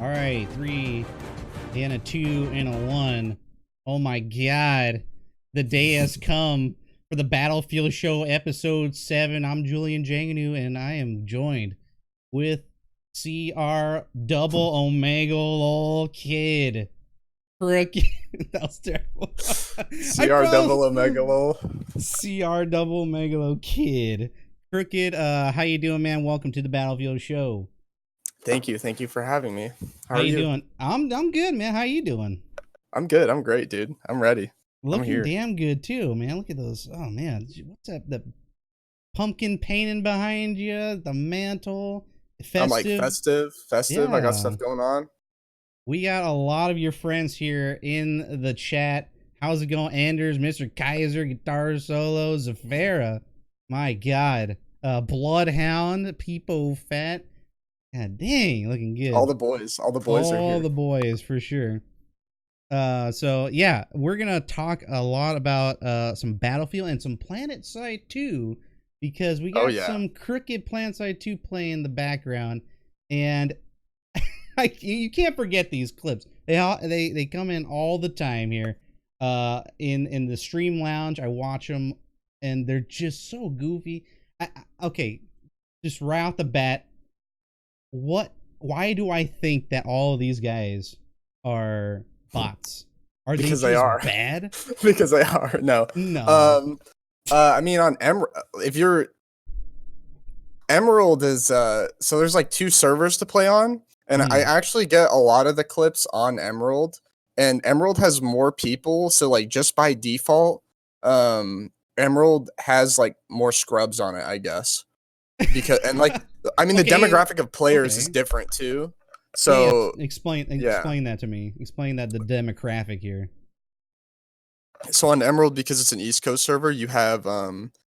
All right, 3 and a 2 and a 1. Oh my god. The day has come for the Battlefield Show episode 7. I'm Julian Janganu and I am joined with CR double Omega lol kid. Crooked. That was terrible. CR double Omega lol. CR double Omega lol kid. Crooked, how you doing, man? Welcome to the Battlefield Show. Thank you for having me. How you doing? I'm good, man. How you doing? I'm good. I'm great, dude. I'm ready. Looking damn good too, man. Look at those. Oh man, what's that? The pumpkin painting behind you, the mantle. Festive. I'm like festive. Yeah. I got stuff going on. We got a lot of your friends here in the chat. How's it going, Anders, Mr. Kaiser, Guitar Solo, Zafira? My God, Bloodhound, Peepo Fat. God dang, looking good. All the boys are here. All the boys for sure. So yeah, we're gonna talk a lot about some Battlefield and some PlanetSide 2 because we got some crooked PlanetSide 2 play in the background, and you can't forget these clips. They come in all the time here. In the stream lounge, I watch them, and they're just so goofy. Okay, just right off the bat. Why do I think that all of these guys are bots? Are because they are bad? Because they are. No. I mean, on if you're Emerald is so there's like 2 servers to play on, and I actually get a lot of the clips on Emerald, and Emerald has more people, so like just by default, Emerald has like more scrubs on it, I guess. Because and like I mean the demographic of players is different too. So explain that to me. Explain that the demographic here. So on Emerald, because it's an East Coast server, you have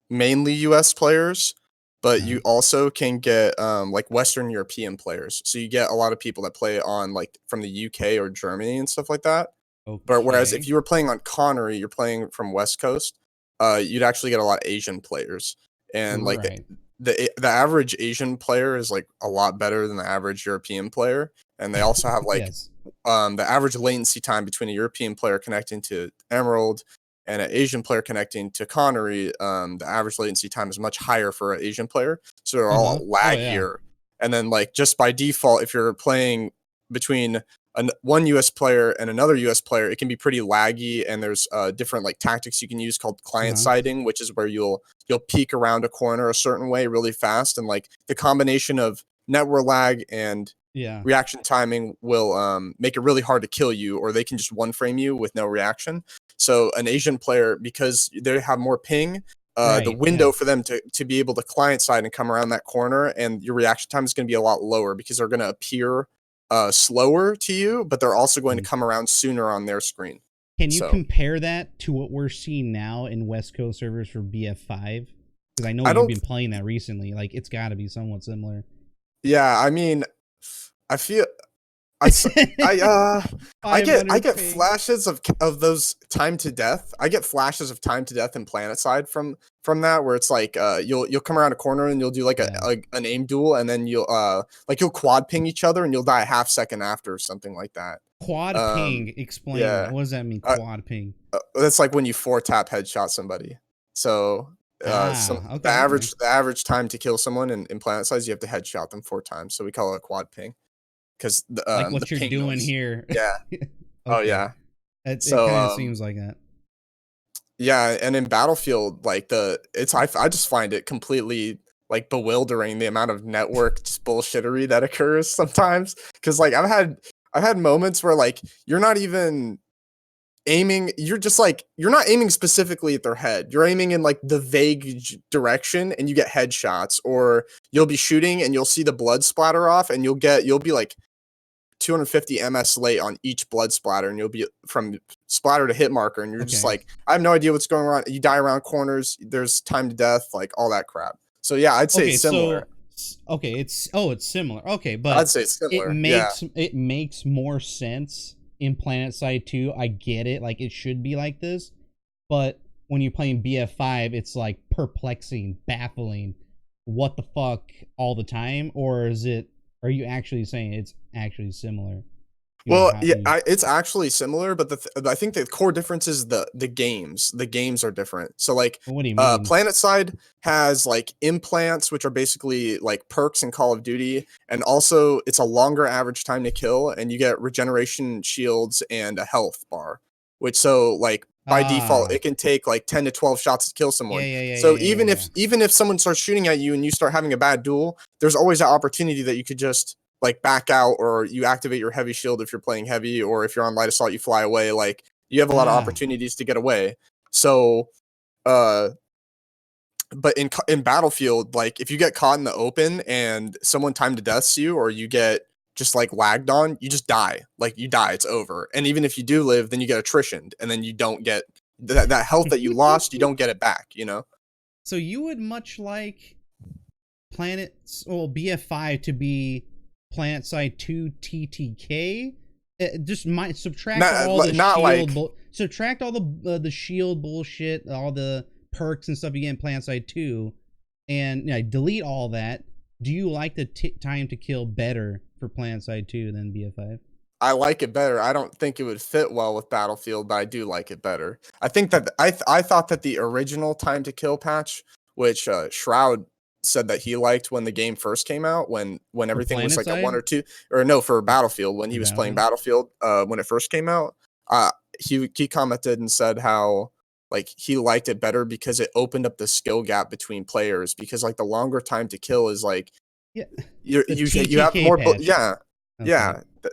mainly US players, but you also can get like Western European players. So you get a lot of people that play on like from the UK or Germany and stuff like that. Okay. But whereas if you were playing on Connery, you're playing from West Coast, you'd actually get a lot of Asian players. And like the average Asian player is like a lot better than the average European player, and they also have like the average latency time between a European player connecting to Emerald and an Asian player connecting to Connery. The average latency time is much higher for an Asian player, so they're all laggier. And then like just by default, if you're playing between one US player and another US player, it can be pretty laggy, and there's different like tactics you can use called client siding, which is where you'll peek around a corner a certain way really fast, and like the combination of network lag and reaction timing will make it really hard to kill you, or they can just one frame you with no reaction. So an Asian player, because they have more ping, the window for them to be able to client side and come around that corner, and your reaction time is going to be a lot lower because they're going to appear slower to you, but they're also going to come around sooner on their screen. Can you compare that to what we're seeing now in West Coast servers for BF5? Because I know you've been playing that recently. Like, it's got to be somewhat similar. Yeah, I mean, I feel I get flashes of those time to death. I get flashes of time to death in PlanetSide from that, where it's like you'll come around a corner and you'll do like an aim duel, and then you'll quad ping each other and you'll die a half second after or something like that. Quad ping, explain that. What does that mean, quad ping? That's like when you 4-tap headshot somebody. So the average time to kill someone in PlanetSide, you have to headshot them 4 times. So we call it a quad ping. Because like what you're doing here. Yeah. Oh yeah. It kind of seems like that. Yeah, and in Battlefield, like I just find it completely like bewildering the amount of network just bullshittery that occurs sometimes. Because like I've had moments where like you're not even aiming, you're not aiming specifically at their head. You're aiming in like the vague direction, and you get headshots, or you'll be shooting and you'll see the blood splatter off, and you'll be like 250 ms late on each blood splatter, and you'll be from splatter to hit marker, and you're just like, I have no idea what's going on. You die around corners, there's time to death, like all that crap. So yeah, I'd say it's similar. It's similar. Okay, but I'd say it's similar. It makes more sense in PlanetSide 2. I get it, like it should be like this, but when you're playing BF5, it's like perplexing, baffling, what the fuck all the time, or Or are you actually saying it's actually similar? Well, yeah, it's actually similar, but I think the core difference is the games. The games are different. So like, what do you mean? PlanetSide has like implants, which are basically like perks in Call of Duty, and also it's a longer average time to kill, and you get regeneration shields and a health bar. Which so like by default, it can take like 10 to 12 shots to kill someone. So even if someone starts shooting at you and you start having a bad duel, there's always that opportunity that you could just like back out, or you activate your heavy shield if you're playing heavy, or if you're on light assault, you fly away. Like you have a lot of opportunities to get away. So, but in Battlefield, like if you get caught in the open and someone time to deaths you, or you get just like lagged on, you just die. Like you die, it's over. And even if you do live, then you get attritioned, and then you don't get that health that you lost. You don't get it back. You know. So you would much like BF5 to be PlanetSide 2 TTK. Just subtract all the shield. Subtract all the shield bullshit, all the perks and stuff you get in PlanetSide 2, and delete all that. Do you like the time to kill better for PlanetSide 2 than BF5? I like it better. I don't think it would fit well with Battlefield, but I do like it better. I think that I thought that the original time to kill patch, which Shroud said that he liked when the game first came out, when everything was like a 1 or 2, or no, for Battlefield, when he was playing Battlefield when it first came out, he commented and said how like he liked it better because it opened up the skill gap between players, because like the longer time to kill is like you have more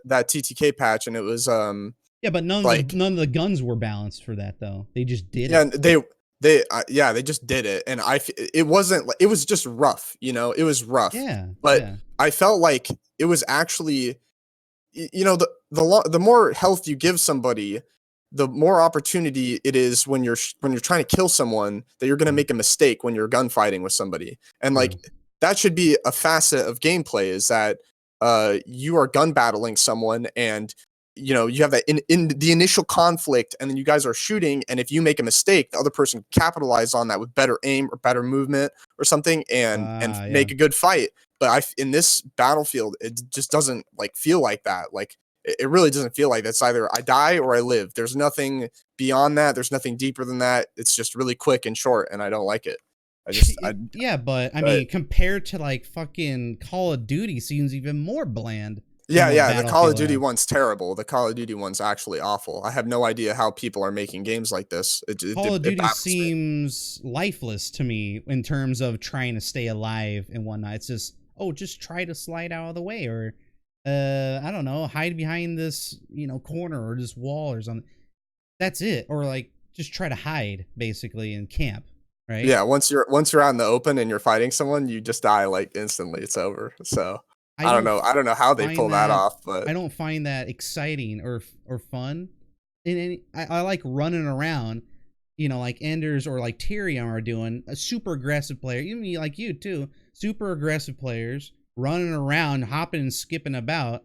that TTK patch, and it was but none of the guns were balanced for that though. They just did it. They just did it, and it was just rough, you know. It was rough. But I felt like it was actually, you know, the more health you give somebody, the more opportunity it is when you're trying to kill someone that you're going to make a mistake when you're gunfighting with somebody. And like that should be a facet of gameplay, is that you are gun battling someone, and you know, you have that in the initial conflict, and then you guys are shooting, and if you make a mistake, the other person capitalize on that with better aim or better movement or something, and make a good fight. But in this Battlefield, it just doesn't like feel like that. Like it really doesn't feel like that. It's either I die or I live. There's nothing beyond that. There's nothing deeper than that. It's just really quick and short, and I don't like it. But I mean, compared to like fucking Call of Duty, seems even more bland. The Call of Duty one's terrible. The Call of Duty one's actually awful. I have no idea how people are making games like this. Call of Duty seems lifeless to me in terms of trying to stay alive and whatnot. It's just, just try to slide out of the way, or I don't know, hide behind this, corner or this wall or something. That's it. Or like just try to hide basically and camp, right? Yeah, once you're out in the open and you're fighting someone, you just die like instantly. It's over. So I don't know how they pull that off, but I don't find that exciting or fun. I like running around, like Enders or like Tyrion are doing. A super aggressive player, even like you too, super aggressive players running around, hopping and skipping about,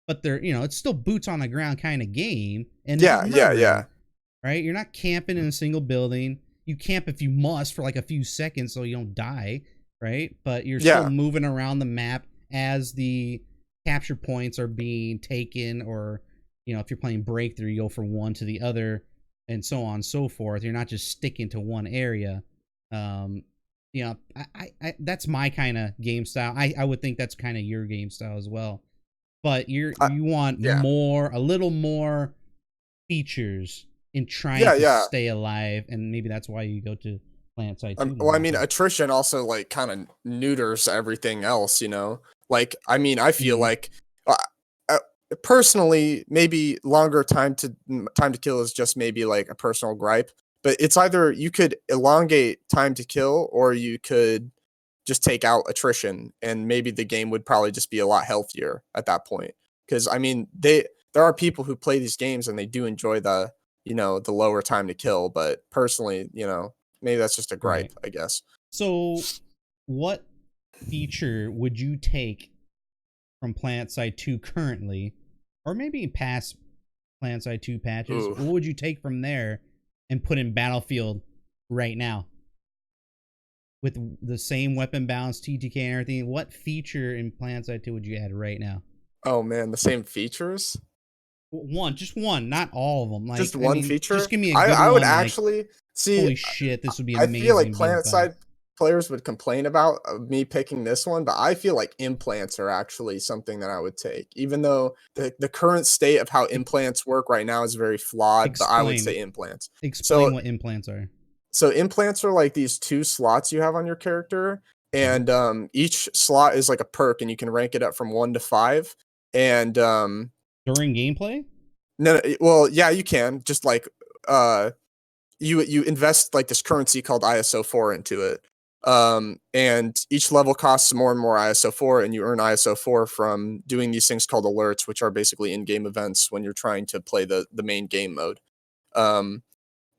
but they're, it's still boots on the ground kind of game. And right? You're not camping in a single building. You camp if you must for like a few seconds so you don't die, right? But you're still moving around the map as the capture points are being taken, or if you're playing breakthrough, you go from one to the other and so on and so forth. You're not just sticking to one area. That's my kind of game style. I would think that's kind of your game style as well, but you want a little more features in trying to stay alive, and maybe that's why you go to PlanetSide 2. Well, I mean, attrition also like kind of neuters everything else, Like, I mean, I feel like personally, maybe longer time to kill is just maybe like a personal gripe, but it's either you could elongate time to kill, or you could just take out attrition, and maybe the game would probably just be a lot healthier at that point. Because I mean, there are people who play these games and they do enjoy the the lower time to kill, but personally, maybe that's just a gripe, I guess. So, what feature would you take from PlanetSide 2 currently, or maybe past PlanetSide 2 patches? Ooh. What would you take from there and put in Battlefield right now? with the same weapon balance, TTK, and everything, what feature in Plan Side 2 would you add right now? Oh man, the same features? Just one, not all of them. Just Like, I one mean, just feature? give me a good I would one. Like, actually see. holy shit, this would be I feel like amazing. BF5. PlanetSide players would complain about me picking this one, but I feel like implants are actually something that I would take, even though the current state of how implants work right now is very flawed. But I would Explain. say implants. Explain So what implants are. so implants are like these 2 slots you have on your character, Okay. and each slot is like a perk, and you can rank it up from 1 to 5. And During gameplay? no, well, yeah, you can just like you invest like this currency called ISO4 into it. And each level costs more and more ISO4, and you earn ISO4 from doing these things called alerts, which are basically in-game events when you're trying to play the main game mode. Um,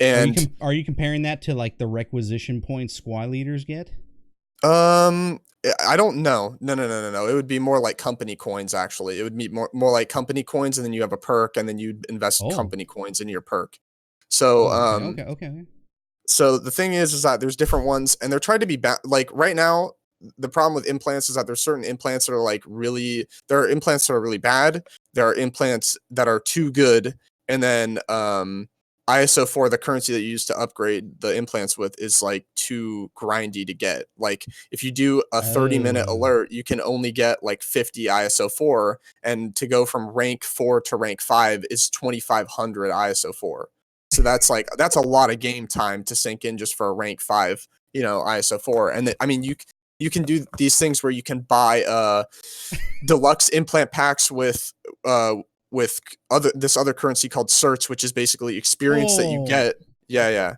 and Are you comparing that to like the requisition points squad leaders get? I don't know. No. It would be more like company coins. Actually, it would be more like company coins, and then you have a perk, and then you invest Oh. company coins in your perk. So, Okay. So the thing is that there's different ones, and they're trying to be like right now. The problem with implants is that there's certain implants that are like really. There are implants that are really bad. There are implants that are too good, and then ISO4, the currency that you use to upgrade the implants with, is like too grindy to get. Like if you do a 30-minute Oh. alert, you can only get like 50 ISO4, and to go from rank 4 to rank 5 is 2500 ISO4. So that's a lot of game time to sink in just for a rank 5, ISO4. And I mean, you can do these things where you can buy deluxe implant packs with other currency called certs, which is basically experience that you get. Yeah.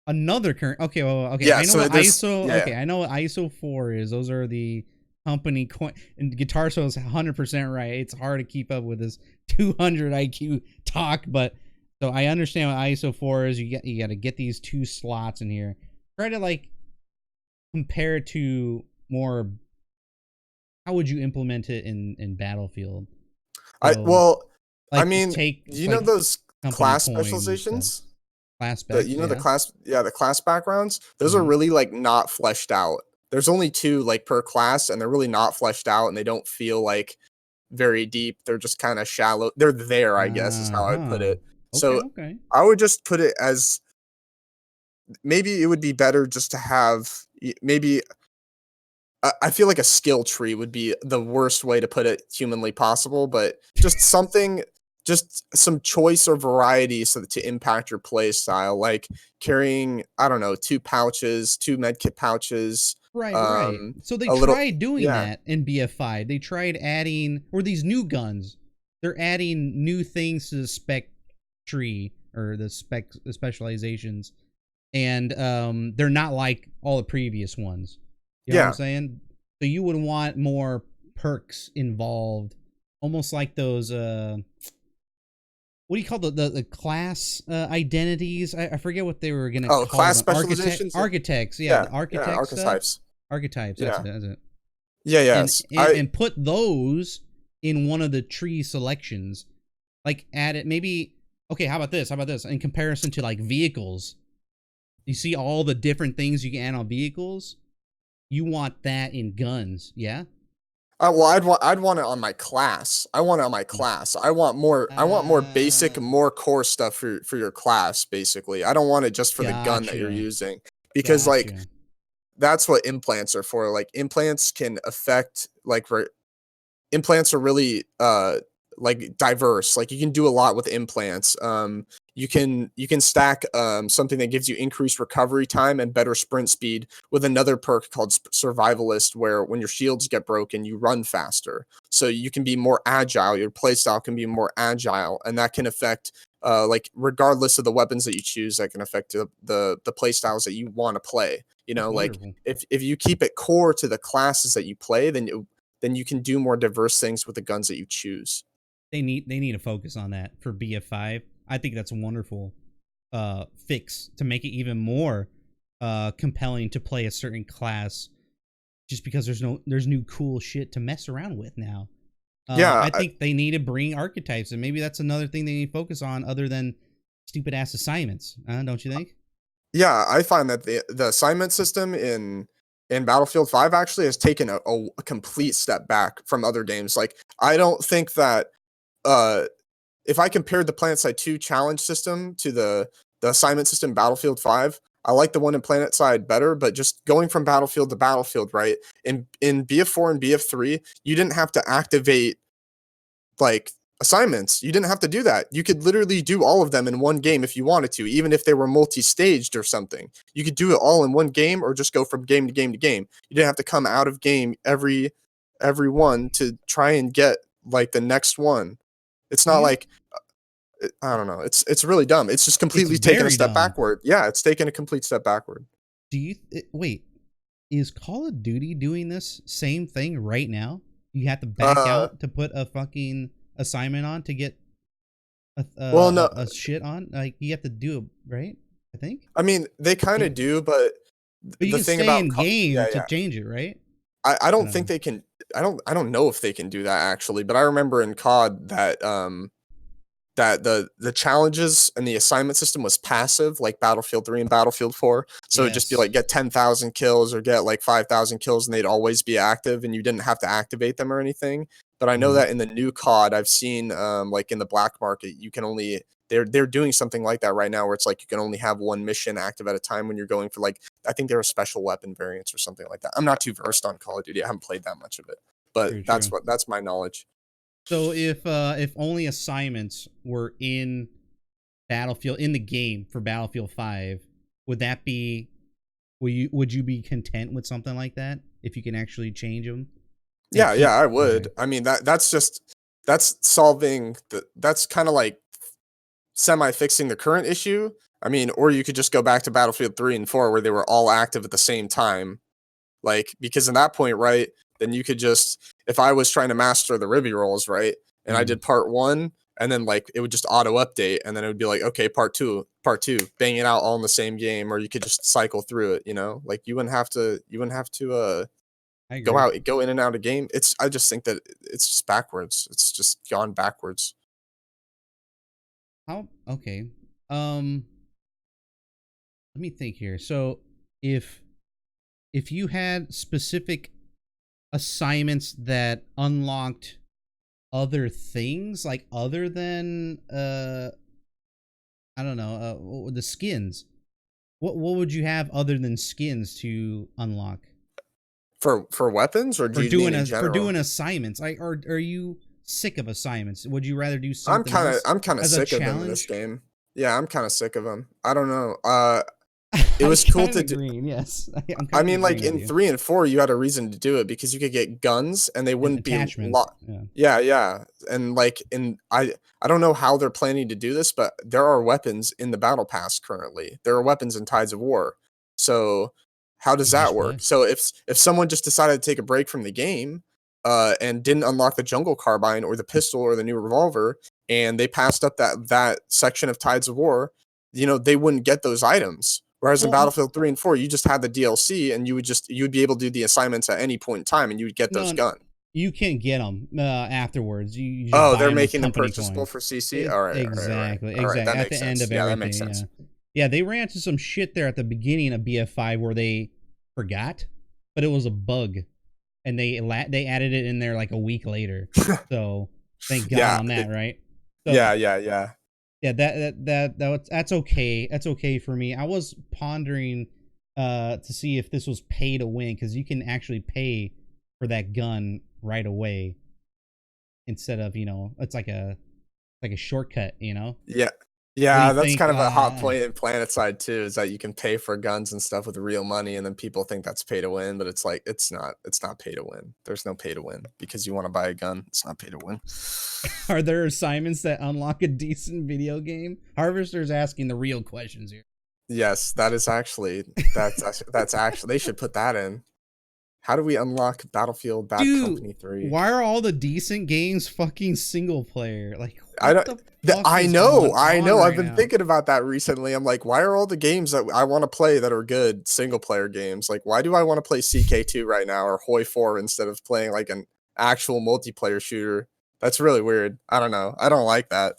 Another current. Okay, okay. Yeah, I know so what there's ISO. yeah. Okay, I know what ISO 4 is. Those are the company coin. And Guitar Show is 100% right. It's hard to keep up with this 200 IQ talk, but so I understand what ISO 4 is. You got to get these 2 slots in here. Try to like compare it to more. How would you implement it in Battlefield? So, I like, mean, take you know like those company class coins and stuff. specializations? Class specs, The yeah. class, yeah, the class backgrounds, those are really like not fleshed out. There's only 2 like per class, and they're really not fleshed out, and they don't feel like very deep. They're just kind of shallow. They're there, I guess, is how I would put it. So Okay. I would just put it as maybe it would be better just to have maybe I feel like a skill tree would be the worst way to put it humanly possible, but just some choice or variety so that to impact your play style, like carrying, I don't know, 2 pouches, 2 medkit pouches, Right. So they a little, tried doing yeah, that in BF5. They tried adding, or these new guns. They're adding new things to the spec tree or the specializations, and they're not like all the previous ones. You know what I'm yeah. saying? So you would want more perks involved, almost like those what do you call the class identities? I forget what they were gonna Oh, call class them. specializations. Architects, yeah, Yeah, the yeah, architect stuff. archetypes. Archetypes, that's Yeah, it, that's it. yeah, And, yes. and and put those in one of the tree selections. Like add it maybe. Okay, how about this? In comparison to like vehicles, you see all the different things you can add on vehicles. You want that in guns, yeah? Well, I'd want it on my class. I want it on my class. I want more basic, Uh, more core stuff for your class. Basically, I don't want it just for the gun that you're gotcha, using, because like gotcha. that's what implants are for. Like implants can affect like implants are really like diverse. Like you can do a lot with implants. You can stack something that gives you increased recovery time and better sprint speed with another perk called survivalist, where when your shields get broken you run faster, so you can be more agile. Your playstyle can be more agile, and that can affect like regardless of the weapons that you choose, that can affect the playstyles that you want to play. That's Like wonderful. if you keep it core to the classes that you play, then you can do more diverse things with the guns that you choose. They need to focus on that for BF5. I think that's a wonderful fix to make it even more compelling to play a certain class, just because there's new cool shit to mess around with now. Yeah, I think they need to bring archetypes, and maybe that's another thing they need to focus on other than stupid ass assignments. Don't you think? yeah, I find that the assignment system in And Battlefield 5 actually has taken a complete step back from other games. Like, I don't think that if I compared the PlanetSide 2 challenge system to the assignment system Battlefield 5, I like the one in PlanetSide better, but just going from Battlefield to Battlefield, right? In BF4 and BF3, you didn't have to activate like assignments. You didn't have to do that. You could literally do all of them in one game if you wanted to, even if they were multi-staged or something. You could do it all in one game or just go from game to game to game. You didn't have to come out of game every one to try and get like the next one. It's not like I don't know. It's really dumb. It's just completely taken a step backward. Yeah, it's taken a complete step backward. Do you wait? Is Call of Duty doing this same thing right now? You have to back out to put a fucking assignment on to get a shit on. Like you have to do it, right? I think. I mean, they kind of do, but you can stay in game to change it, right? I don't think they can. I don't know if they can do that actually, but I remember in COD that that the challenges and the assignment system was passive, like Battlefield 3 and Battlefield 4. So it'd just be like get 10,000 kills or get like 5,000 kills, and they'd always be active, and you didn't have to activate them or anything. But I know that in the new COD, I've seen like in the black market, you can only they're doing something like that right now, where it's like you can only have one mission active at a time when you're going for like I think there are special weapon variants or something like that. I'm not too versed on Call of Duty. I haven't played that much of it, but that's my knowledge. So if only assignments were in Battlefield in the game for Battlefield 5, would you be content with something like that if you can actually change them? Yeah, I would. Okay. I mean that's solving that's kind of like semi-fixing the current issue. I mean, or you could just go back to Battlefield 3 and 4 where they were all active at the same time. Like, because in that point, right, then you could just, if I was trying to master the Ribby rolls, right, and I did part 1, and then like it would just auto update, and then it would be like, okay, part two, bang it out all in the same game, or you could just cycle through it, you know, like you wouldn't have to go in and out of game. I just think that it's just backwards. It's just gone backwards. Okay. Let me think here. So if you had specific assignments that unlocked other things, like other than I don't know, the skins, what would you have other than skins to unlock for weapons, or do you mean in general? For doing assignments? Like, are you sick of assignments? Would you rather do something I'm kind of sick of them in this game. Yeah, I'm kind of sick of them. I don't know. It was cool to do. Yes, I mean, like in 3 and 4, you had a reason to do it because you could get guns and they wouldn't be yeah. And like I don't know how they're planning to do this, but there are weapons in the battle pass currently. There are weapons in Tides of War. So how does that work? So if someone just decided to take a break from the game and didn't unlock the jungle carbine or the pistol or the new revolver, and they passed up that section of Tides of War, you know, they wouldn't get those items. Whereas in Battlefield 3 and 4, you just had the DLC, and you would be able to do the assignments at any point in time, and you would get those guns. You can get them afterwards. You just they're making them purchasable for CC. All right, exactly. All right, at the end of everything. That makes sense. Yeah, they ran into some shit there at the beginning of BF5 where they forgot, but it was a bug, and they added it in there like a week later. So thank God on that, right? So, yeah. Yeah, that's okay. That's okay for me. I was pondering to see if this was pay to win, because you can actually pay for that gun right away instead of, you know, it's like a shortcut, you know? Yeah, that's kind of a hot point in PlanetSide too, is that you can pay for guns and stuff with real money, and then people think that's pay to win, but it's like it's not pay to win. There's no pay to win because you want to buy a gun. It's not pay to win. Are there assignments that unlock a decent video game? Harvester's asking the real questions here. Yes, that's actually they should put that in. How do we unlock Battlefield Bad Company 3? Why are all the decent games fucking single player? Like, I know. I've been thinking about that recently. I'm like, why are all the games that I want to play that are good single player games? Like, why do I want to play CK2 right now or Hoi 4 instead of playing like an actual multiplayer shooter? That's really weird. I don't know. I don't like that.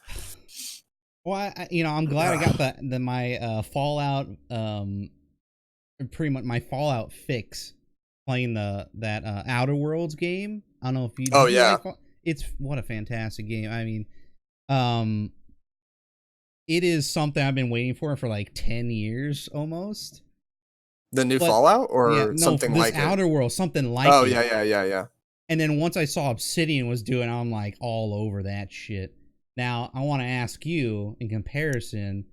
Well, I'm glad I got my Fallout, pretty much my Fallout fix. playing that Outer Worlds game. I don't know if you Oh did you yeah, like it's what a fantastic game. I mean, um it is something I've been waiting for like 10 years almost. the new But Fallout yeah, or no, something this like it. Outer World, something like Oh it. yeah, yeah, yeah, yeah. And then once I saw Obsidian was doing, I'm like all over that shit. Now I want to ask you, in comparison,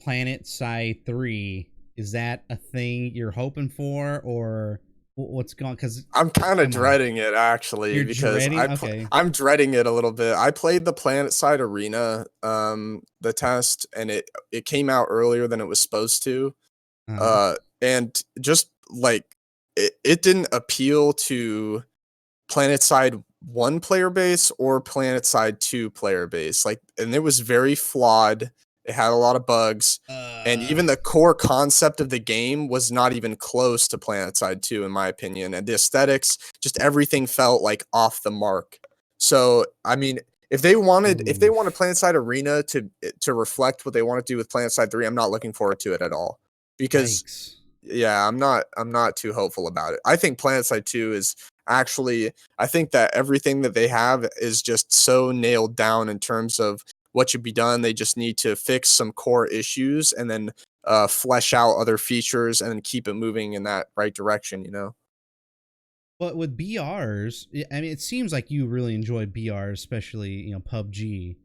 Planet Side 3, is that a thing you're hoping for, or what's going? Because I'm kind of come on, dreading it actually you're because dreading. Okay, I'm dreading it a little bit. I played the Planet Side Arena the test, and it came out earlier than it was supposed to. uh, And just like it didn't appeal to PlanetSide 1 player base or PlanetSide 2 player base. Like, and it was very flawed. It had a lot of bugs. And uh, even the core concept of the game was not even close to PlanetSide 2, in my opinion. And the aesthetics, just everything felt like off the mark. So, I mean, if they wanted oof, PlanetSide Arena to reflect what they want to do with PlanetSide 3, I'm not looking forward to it at all. Because yikes. yeah, I'm not too hopeful about it. I think PlanetSide 2 is actually I think that everything that they have is just so nailed down in terms of what should be done. They just need to fix some core issues and then flesh out other features and then keep it moving in that right direction, you know. But with BRs, I mean, it seems like you really enjoy BRs, especially PUBG.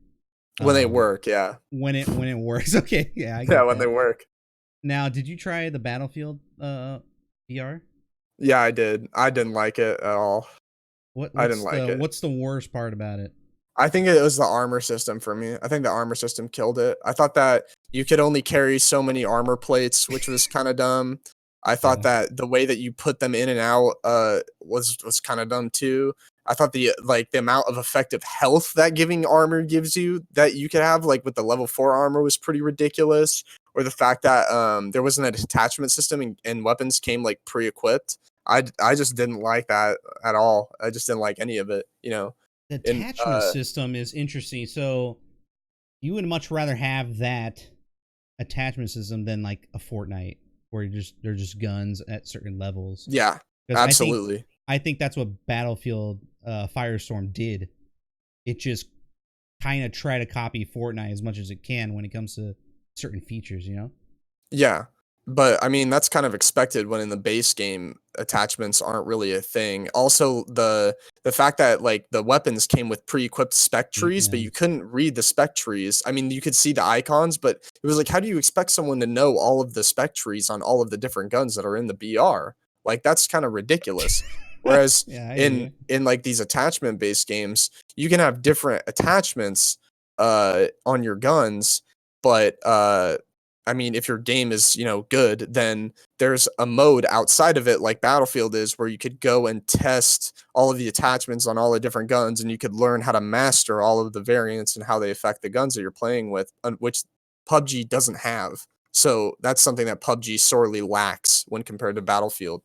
When they Um, work, yeah. when it works. Okay, yeah, I Yeah, get when they that. work. Now, did you try the Battlefield VR? Yeah, I did. I didn't like it at all. What I didn't what's like the it. what's the worst part about it? I think it was the armor system for me. I think the armor system killed it. I thought that you could only carry so many armor plates, which was kind of dumb. I thought Yeah. that the way that you put them in and out was kind of dumb too. I thought the amount of effective health that giving armor gives you that you could have like with the level 4 armor was pretty ridiculous. Or the fact that there wasn't an attachment system and weapons came like pre-equipped. I just didn't like that at all. I just didn't like any of it, you know. The And attachment system is interesting. So you would much rather have that attachment system than like a Fortnite where they're just guns at certain levels. yeah, Because absolutely. I think that's what Battlefield Firestorm did. It just kind of try to copy Fortnite as much as it can when it comes to certain features, you know? Yeah. But I mean, that's kind of expected when in the base game attachments aren't really a thing. Also, the fact that like the weapons came with pre-equipped spec trees, but Yeah. you couldn't read the spec trees. I mean, you could see the icons, but it was like, how do you expect someone to know all of the spec trees on all of the different guns that are in the BR? Like that's kind of ridiculous. Whereas Yeah, I hear you. in like these attachment based games, you can have different attachments on your guns, but I mean, if your game is, you know, good, then there's a mode outside of it like Battlefield is where you could go and test all of the attachments on all the different guns and you could learn how to master all of the variants and how they affect the guns that you're playing with, which PUBG doesn't have. So that's something that PUBG sorely lacks when compared to Battlefield.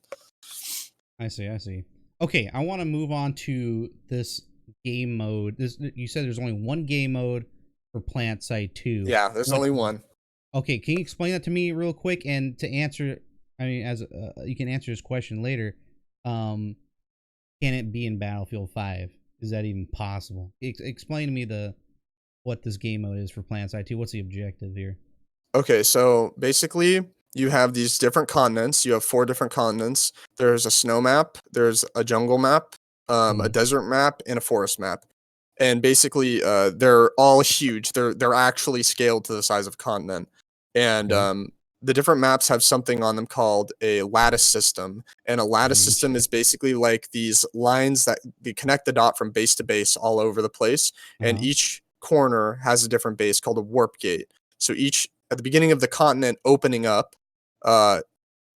I see. I see. Okay, I want to move on to this game mode. This you said there's only one game mode for Plant Site 2. Yeah, there's What only one. Okay, can you explain that to me real quick and to answer I mean as you can answer this question later. Um can it be in Battlefield 5? Is that even possible? Explain to me the what this game mode is for Plant Site 2. What's the objective here? Okay, so basically, you have these different continents. You have 4 different continents. There's a snow map, there's a jungle map, a Cool. desert map, and a forest map. And basically, they're all huge. They're actually scaled to the size of a continent. And Okay. the different maps have something on them called a lattice system. And a lattice Holy system shit. is basically like these lines that they connect the dot from base to base all over the place. And Uh-huh. each corner has a different base called a warp gate. So each at the beginning of the continent opening up, uh,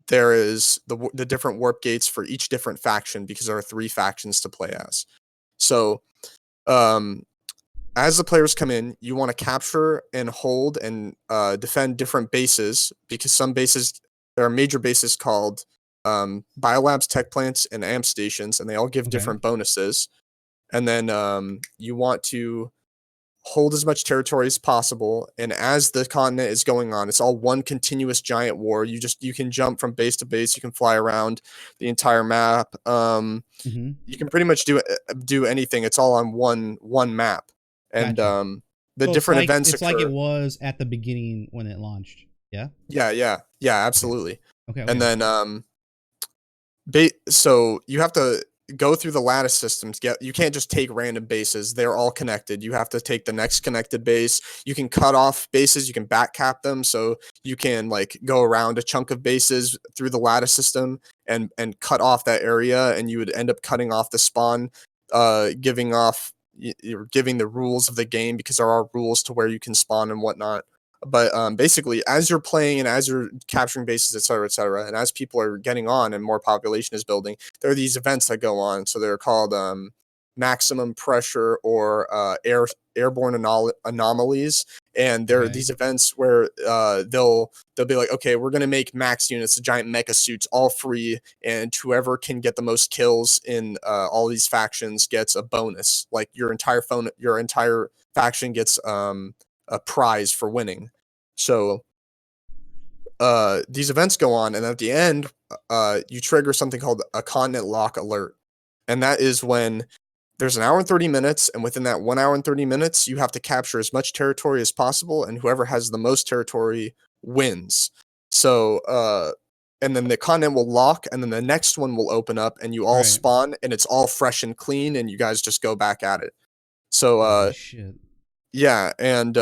there is the different warp gates for each different faction because there are 3 factions to play as. So um, as the players come in, you want to capture and hold and defend different bases because some bases there are major bases called biolabs, tech plants, and amp stations, and they all give Okay. different bonuses. And then you want to hold as much territory as possible, and as the continent is going on, it's all one continuous giant war. You can jump from base to base, you can fly around the entire map. You can pretty much do anything. It's all on one map, and Gotcha. the So different events it's like it occur. was at the beginning when it launched. Yeah. Yeah, absolutely. Okay. And Okay. then so you have to go through the lattice systems. You can't just take random bases. They're all connected. You have to take the next connected base. You can cut off bases. You can back cap them, so you can like go around a chunk of bases through the lattice system and cut off that area, and you would end up cutting off the spawn, giving off you're giving the rules of the game, because there are rules to where you can spawn and whatnot. But basically, as you're playing and as you're capturing bases, et cetera, and as people are getting on and more population is building, there are these events that go on. So they're called maximum pressure or airborne anomalies, and there are Okay. these events where they'll be like, okay, we're gonna make max units, the giant mecha suits, all free, and whoever can get the most kills in all these factions gets a bonus. Like your entire faction gets a prize for winning. So these events go on, and at the end, you trigger something called a continent lock alert, and that is when there's an hour and 30 minutes, and within that 1 hour and 30 minutes, you have to capture as much territory as possible, and whoever has the most territory wins. So, and then the continent will lock, and then the next one will open up, and you all Right. spawn, and it's all fresh and clean, and you guys just go back at it. So, Holy shit. yeah, and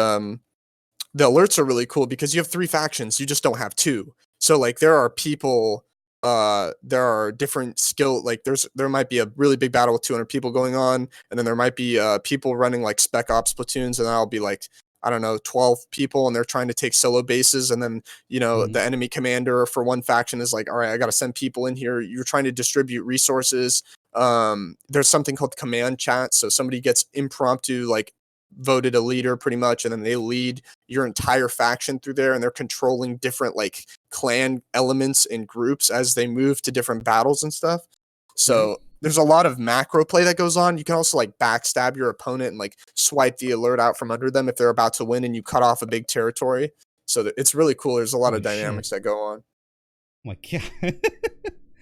the alerts are really cool because you have 3 factions, you just don't have 2. So, like, there are people, there are different skill, like, there might be a really big battle with 200 people going on, and then there might be, people running, like, spec ops platoons, and that'll be, like, I don't know, 12 people, and they're trying to take solo bases, and then, the enemy commander for one faction is like, "Alright, I gotta send people in here." You're trying to distribute resources. There's something called command chat, so somebody gets impromptu, like, voted a leader pretty much, and then they lead your entire faction through there, and they're controlling different like clan elements and groups as they move to different battles and stuff. Yep. So there's a lot of macro play that goes on. You can also like backstab your opponent and like swipe the alert out from under them if they're about to win, and you cut off a big territory. So it's really cool. There's a lot of Holy shit. dynamics that go on. Oh my god.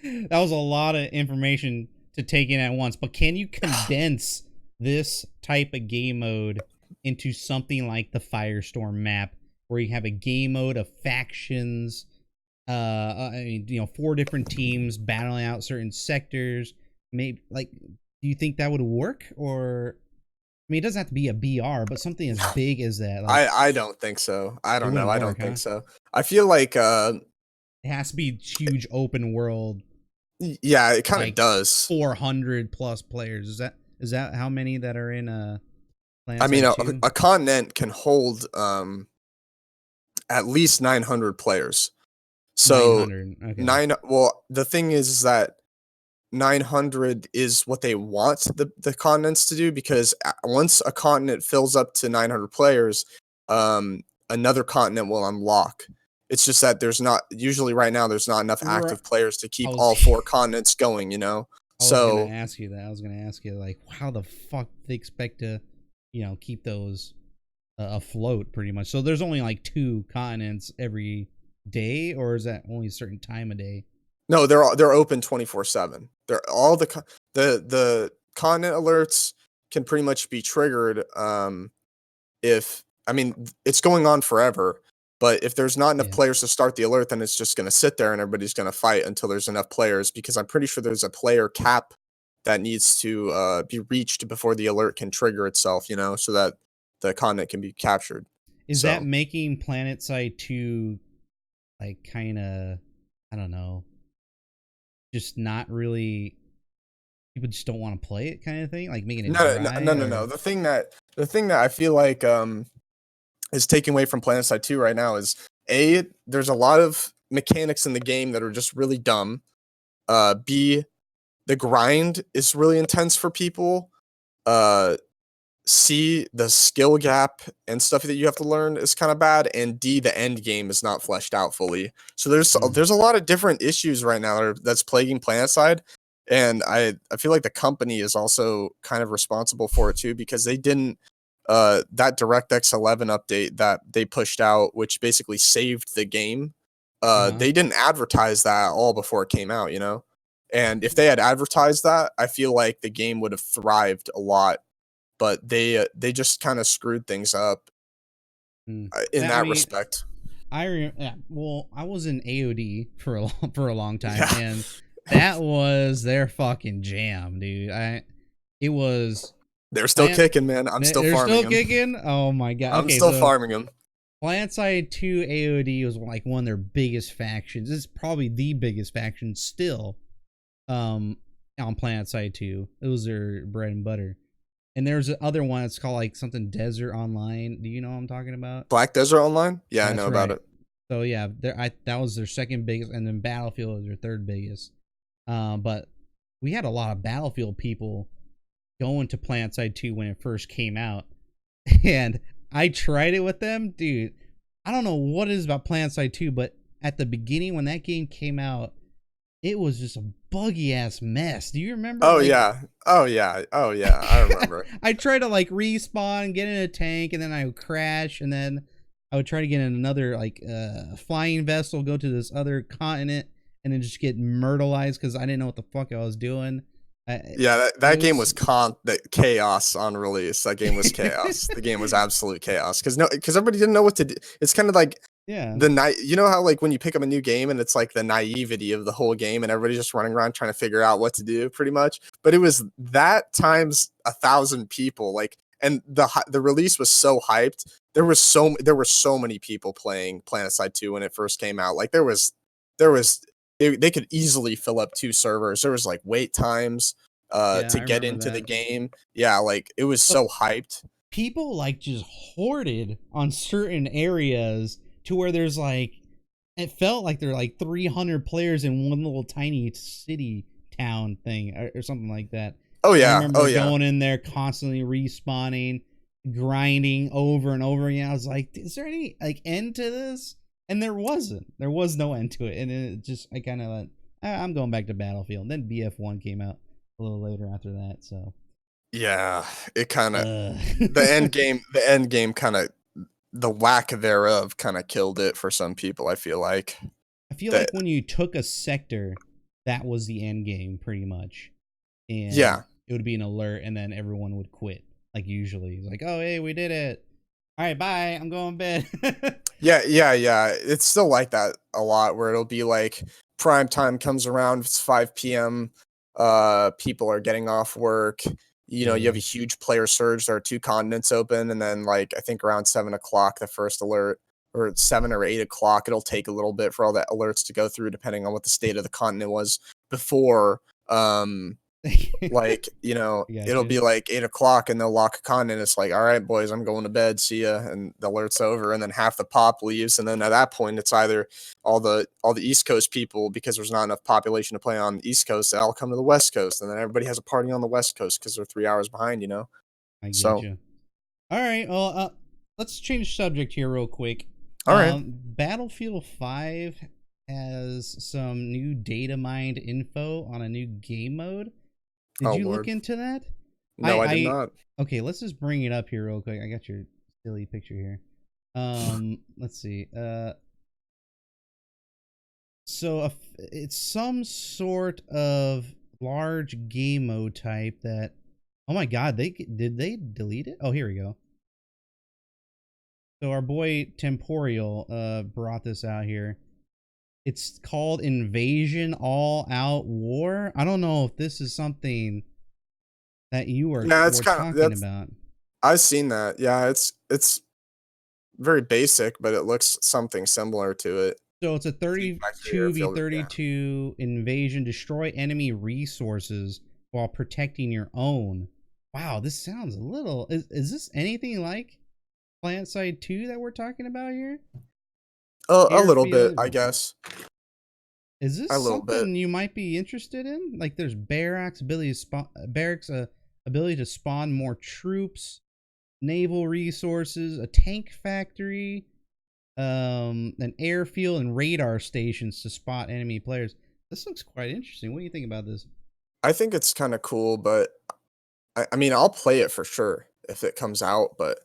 That was a lot of information to take in at once. But can you condense this type of game mode into something like the Firestorm map, where you have a game mode of factions, I mean, 4 different teams battling out certain sectors? Maybe, like, do you think that would work? Or, I mean, it doesn't have to be a BR, but something as big as that, like, I don't think so. I it don't know. wouldn't I work, don't huh? think so. I feel like It has to be huge open world, yeah, it kind of like does. 400 plus players. Is that how many that are in I mean, PlanetSide 2? a continent can hold at least 900 players. So 900. Okay. nine. Well, the thing is that 900 is what they want the continents to do, because once a continent fills up to 900 players, another continent will unlock. It's just that there's not usually right now there's not enough active players to I keep was all 4 continents going. I was gonna So ask you that. I was gonna ask you, like, how the fuck they expect to, keep those afloat, pretty much. So there's only like 2 continents every day, or is that only a certain time of day? no, they're open 24/7. They're all the continent alerts can pretty much be triggered, if I mean, it's going on forever, but if there's not enough Yeah. players to start the alert, then it's just gonna sit there and everybody's gonna fight until there's enough players, because I'm pretty sure there's a player cap that needs to, be reached before the alert can trigger itself, so that the continent can be captured. Is that So making PlanetSide 2, like, kind of, I don't know, just not really, people just don't want to play it, kind of thing, like making it dry? no. Or The thing that I feel like, is taking away from PlanetSide 2 right now is, there's a lot of mechanics in the game that are just really dumb. B, the grind is really intense for people. Uh, C, the skill gap and stuff that you have to learn is kind of bad, and D, the end game is not fleshed out fully. So Hmm. there's a lot of different issues right now that's plaguing PlanetSide, and I feel like the company is also kind of responsible for it too, because they didn't that DirectX 11 update that they pushed out, which basically saved the game. They didn't advertise that at all before it came out, you know? And if they had advertised that, I feel like the game would have thrived a lot. But they just kind of screwed things up in that respect. Well, I was in AOD for a long time, Yeah. and that was their fucking jam, dude. It was. They're still kicking, man. I'm still farming them. They're still kicking? Oh my god. I'm still farming them. PlanetSide 2 AOD was like one of their biggest factions. It's probably the biggest faction still on PlanetSide 2. It was their bread and butter. And there's another one. It's called like something Desert Online. Do you know what I'm talking about? Black Desert Online? Yeah, I know about it. So yeah, that was their second biggest, and then Battlefield was their third biggest. But we had a lot of Battlefield people going to PlanetSide 2 when it first came out, and I tried it with them, dude. I don't know what it is about PlanetSide 2, but at the beginning when that game came out, it was just a buggy ass mess. Do you remember? Oh yeah. I remember. I tried to like respawn, get in a tank, and then I would crash, and then I would try to get in another like flying vessel, go to this other continent, and then just get myrtleized because I didn't know what the fuck I was doing. That game was chaos on release. That game was chaos. The game was absolute chaos because everybody didn't know what to do. It's kind of like you know how like when you pick up a new game and it's like the naivety of the whole game and everybody's just running around trying to figure out what to do pretty much. But it was that times 1,000 people, like, and the release was so hyped. There were so many people playing PlanetSide 2 when it first came out. Like they could easily fill up 2 servers. There was like wait times to get into the game. Yeah, like it was so hyped. People like just hoarded on certain areas to where there's like, it felt like there are like 300 players in one little tiny city town thing or something like that. Oh yeah. I remember going in there constantly respawning, grinding over and over again. I was like, is there any like end to this? And there wasn't. There was no end to it. And it just, I kind of like, I'm going back to Battlefield. And then BF1 came out a little later after that. So yeah, it kind of the end game kind of, the lack thereof kind of killed it for some people. I feel like like when you took a sector, that was the end game pretty much. And it would be an alert, and then everyone would quit. Like usually, it's like, oh hey, we did it. All right, bye. I'm going to bed. Yeah. It's still like that a lot, where it'll be like prime time comes around. It's 5 p.m. People are getting off work. You know, you have a huge player surge. There are 2 continents open, and then like I think around 7 o'clock, the first alert, or 7 or 8 o'clock, it'll take a little bit for all the alerts to go through, depending on what the state of the continent was before. Like, you know, it'll be like 8 o'clock and they'll lock a continent. It's like, all right, boys, I'm going to bed. See ya. And the alert's over, and then half the pop leaves. And then at that point, it's either all the East Coast people, because there's not enough population to play on the East Coast, they'll come to the West Coast, and then everybody has a party on the West Coast because they're 3 hours behind, you know? I get you. All right. Well, let's change subject here real quick. All right. Battlefield 5 has some new data mined info on a new game mode. Did you look into that? No, I did not. Okay, let's just bring it up here real quick. I got your silly picture here. Let's see. So it's some sort of large game mode type that. Oh my God! Did they delete it? Oh, here we go. So our boy Temporal brought this out here. It's called Invasion All Out War. I don't know if this is something that you were talking about. I've seen that. Yeah, it's very basic, but it looks something similar to it. So it's a 32v32 invasion. Destroy enemy resources while protecting your own. Wow, this sounds a little... Is this anything like PlanetSide 2 that we're talking about here? A little bit, I guess. Is this something you might be interested in? Like, there's barracks ability to spawn more troops, naval resources, a tank factory, an airfield, and radar stations to spot enemy players. This looks quite interesting. What do you think about this? I think it's kind of cool, but I mean, I'll play it for sure. if it comes out, but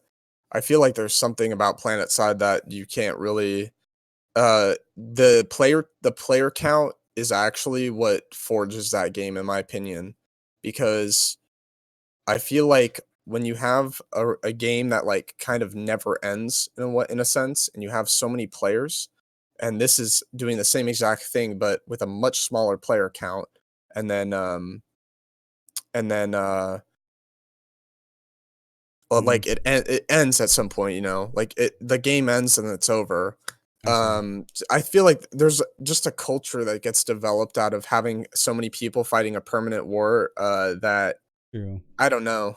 I feel like there's something about PlanetSide that you can't really the player count is actually what forges that game in my opinion, because I feel like when you have a game that like kind of never ends in a sense, and you have so many players, and this is doing the same exact thing but with a much smaller player count, and then and then well, Mm, like it ends at some point, like the game ends and it's over. I see. I feel like there's just a culture that gets developed out of having so many people fighting a permanent war, that True. I don't know.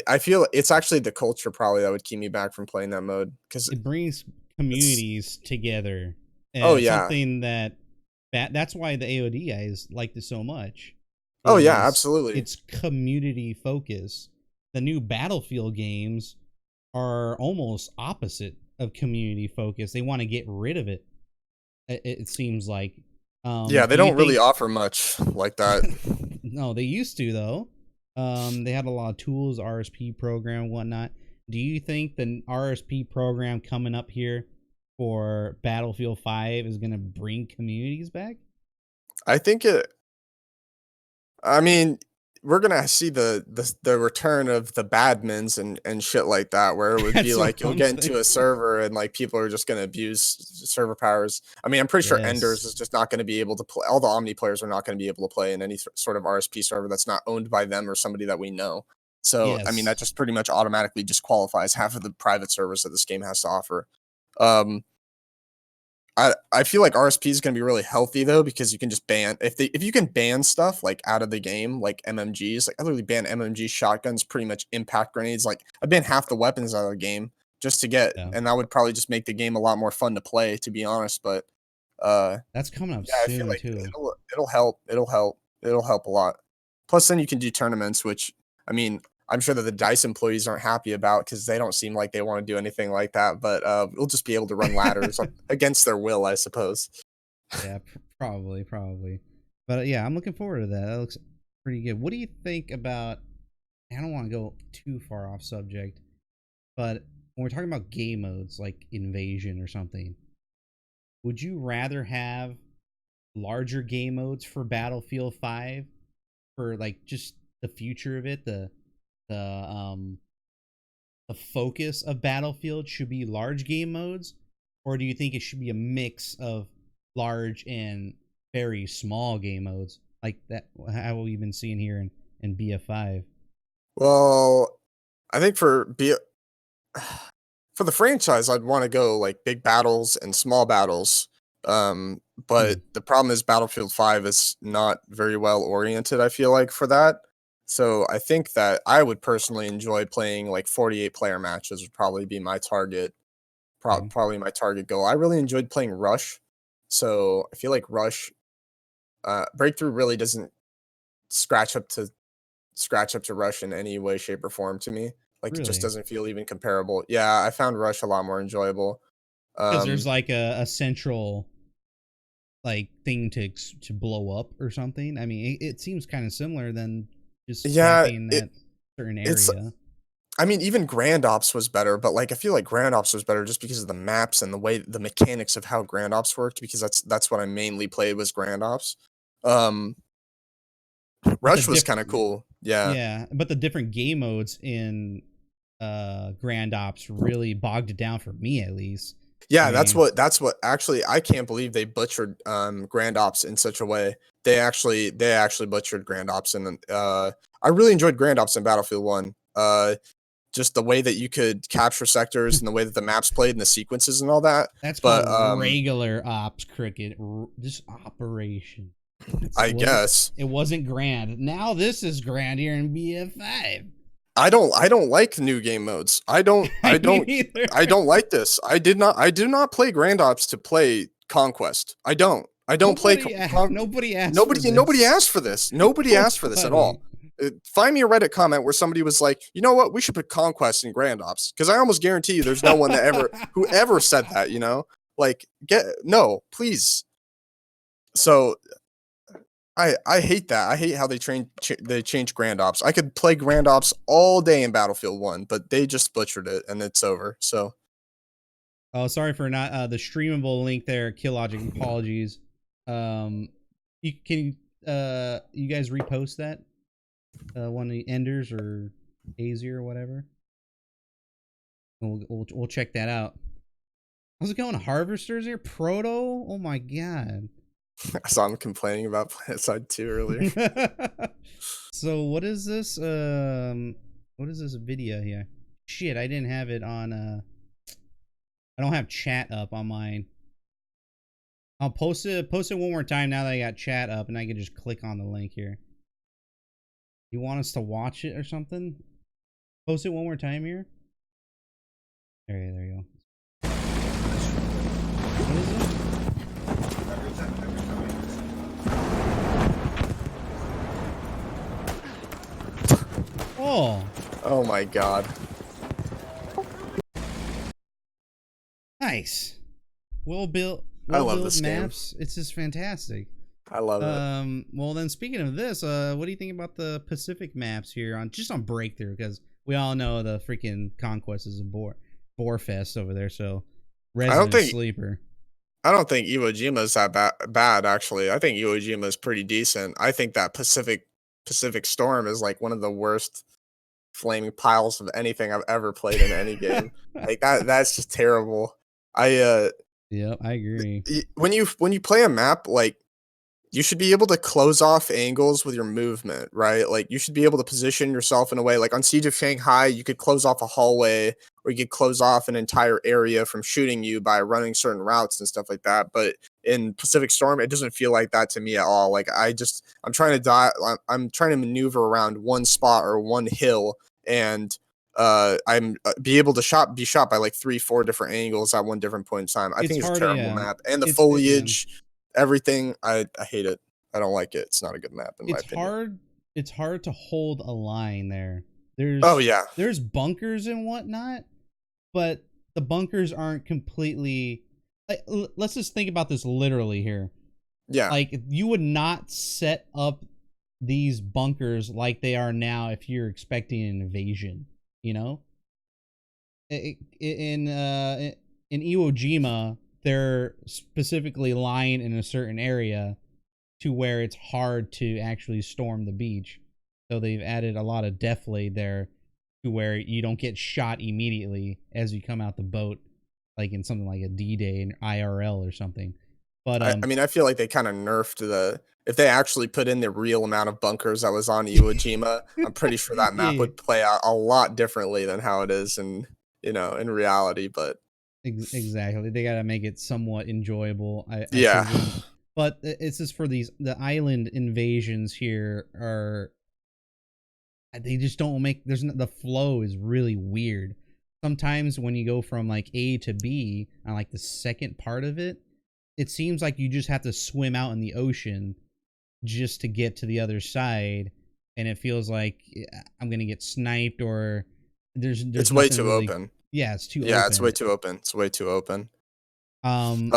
I feel it's actually the culture probably that would keep me back from playing that mode because It brings it's communities together. oh yeah. Something that's why the AOD guys liked it so much. Oh yeah, Is absolutely. its community focus. The new Battlefield games are almost opposite of community focus. They want to get rid of it. It seems like. Yeah, they Do you don't really think? offer much like that. No, they used to though. They had a lot of tools, RSP program, and whatnot. Do you think the RSP program coming up here for Battlefield 5 is going to bring communities back? I think I mean, we're gonna see the return of the badmins and shit like that, where it would be That's what like you'll I'm get into a thinking. server and like people are just gonna abuse server powers. I mean, I'm pretty sure Enders Yes. is just not gonna be able to play. All the Omni players are not gonna be able to play in any sort of RSP server that's not owned by them or somebody that we know. So, I mean, that Yes. just pretty much automatically disqualifies half of the private servers that this game has to offer. Um, I feel like RSP is gonna be really healthy though, because you can just ban if you can ban stuff like out of the game, like MMGs, like I literally ban MMG shotguns, pretty much impact grenades. Like I ban half the weapons out of the game just to get, Yeah. and that would probably just make the game a lot more fun to play, to be honest. But uh, That's coming up yeah, I feel soon like too. it'll help. It'll help a lot. Plus, then you can do tournaments, which I mean, I'm sure that the Dice employees aren't happy about because they don't seem like they want to do anything like that. But we'll just be able to run ladders against their will, I suppose. Yeah, probably. But yeah, I'm looking forward to that. That looks pretty good. What do you think about? I don't want to go too far off subject, but when we're talking about game modes like Invasion or something, would you rather have larger game modes for Battlefield 5 for like just the future of it, the um the focus of Battlefield should be large game modes, or do you think it should be a mix of large and very small game modes like that? How we've been seeing here in BF5. Well, I think for the franchise, I'd want to go like big battles and small battles. But Hmm. the problem is Battlefield 5 is not very well oriented, I feel like, for that. So I think that I would personally enjoy playing like 48 player matches would probably be my target, Okay. probably my target goal. I really enjoyed playing Rush. So I feel like Rush Breakthrough really doesn't scratch up to Rush in any way, shape, or form to me. Like it just Really? doesn't feel even comparable. Yeah, I found Rush a lot more enjoyable. Because there's Um, like a central like thing to blow up or something. I mean, it seems kind of similar than just yeah, camping that certain it's. area. I mean, even Grand Ops was better, but like I feel like Grand Ops was better just because of the maps and the mechanics of how Grand Ops worked. Because that's what I mainly played was Grand Ops. Um, But the Rush was kind of cool. Yeah, but the different game modes in Grand Ops really bogged it down for me at least. I yeah, mean, that's what actually I can't believe they butchered Grand Ops in such a way. They actually butchered Grand Ops, and I really enjoyed Grand Ops in Battlefield 1. Just the way that you could capture sectors and the way that the maps played and the sequences and all that. that's called But regular ops cricket, just operation. I guess It wasn't grand. Now this is grand here in BF5. I don't like new game modes. I don't I Me don't neither. I don't like this. I do not play Grand Ops to play Conquest. I don't. I don't play Nobody asked for nobody this. asked for this. Nobody asked for this at Nobody. all. Find me a Reddit comment where somebody was like, "You know what? We should put Conquest in Grand Ops." Cuz I almost guarantee you there's no one that ever who ever said that, Like get no, please. So I hate that. I hate how they change Grand Ops. I could play Grand Ops all day in Battlefield 1, but they just butchered it and it's over. So Oh, sorry for not the streamable link there, Killogic. Apologies. You can you guys repost that? One of the Enders or AZ or whatever. We'll check that out. How's it going? Harvesters here? Proto? Oh my god. I saw him complaining about PlanetSide 2 earlier. So what is this? What is this video here? Shit, I didn't have it on I don't have chat up on mine. I'll post it one more time now that I got chat up, and I can just click on the link here. You want us to watch it or something? Post it one more time here. There you go. What is it? Oh. Oh my god. Nice. Well built. I love this maps. game. It's just fantastic. I love it. Well then, speaking of this, what do you think about the Pacific maps here on Breakthrough? Because we all know the freaking Conquest is a bore fest over there. So Resident Sleeper. I don't think Iwo Jima is that bad actually. I think Iwo Jima is pretty decent. I think that Pacific Storm is like one of the worst flaming piles of anything I've ever played in any game. Like that's just terrible. Yeah, I agree. When you play a map, like, you should be able to close off angles with your movement, right? Like, you should be able to position yourself in a way, like on Siege of Shanghai, you could close off a hallway, or you could close off an entire area from shooting you by running certain routes and stuff like that. But in Pacific Storm, it doesn't feel like that to me at all. Like, I'm trying to maneuver around one spot or one hill, and I'm be able to be shot by like 3-4 different angles at one different point in time. I think it's a terrible map, and the foliage, everything. I hate it. I don't like it. It's not a good map in my opinion. It's hard to hold a line there. There's bunkers and whatnot, but the bunkers aren't completely. Like, let's just think about this literally here. Yeah, like you would not set up these bunkers like they are now if you're expecting an invasion. You know, in Iwo Jima, they're specifically lying in a certain area to where it's hard to actually storm the beach. So they've added a lot of deflate there to where you don't get shot immediately as you come out the boat, like in something like a D-Day in IRL or something. But I mean, I feel like they kind of nerfed if they actually put in the real amount of bunkers that was on Iwo Jima, I'm pretty sure that map would play out a lot differently than how it is in reality. But exactly, they got to make it somewhat enjoyable. Yeah. But it's just for the island invasions here they just don't make, the flow is really weird. Sometimes when you go from like A to B on like the second part of it, it seems like you just have to swim out in the ocean just to get to the other side, and it feels like I'm gonna get sniped, or there's it's way too open. Yeah, it's too open. Yeah, it's way too open. It's way too open. I mean,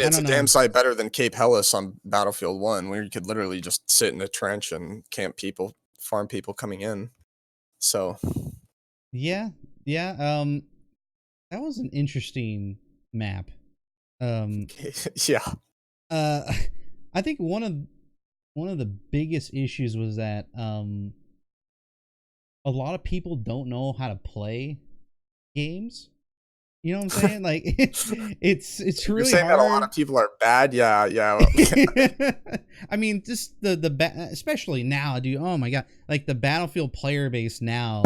it's a damn sight better than Cape Helles on Battlefield 1, where you could literally just sit in a trench and camp people, farm people coming in. So yeah, that was an interesting map. Yeah. I think one of the biggest issues was that a lot of people don't know how to play games. You know what I'm saying? Like it's really. You're saying hard. That a lot of people are bad. Yeah. I mean, just the especially now, dude. Oh my god! Like the Battlefield player base now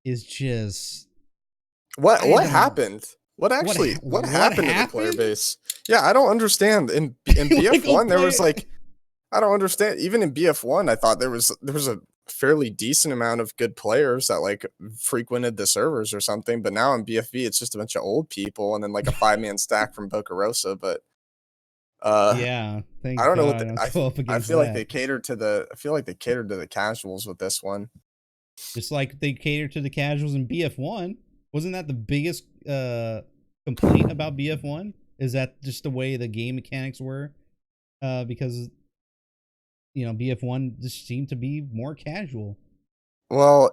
is just. What happened? What happened to the player base? Yeah, I don't understand. In BF1, there was like, I don't understand. Even in BF1, I thought there was a fairly decent amount of good players that like frequented the servers or something. But now in BFV, it's just a bunch of old people and then like a 5-man stack from Boca Rosa. But yeah, I don't know what I feel like they catered to the casuals with this one. Just like they catered to the casuals in BF1. Wasn't that the biggest complaint about BF1? Is that just the way the game mechanics were? Because BF1 just seemed to be more casual. Well,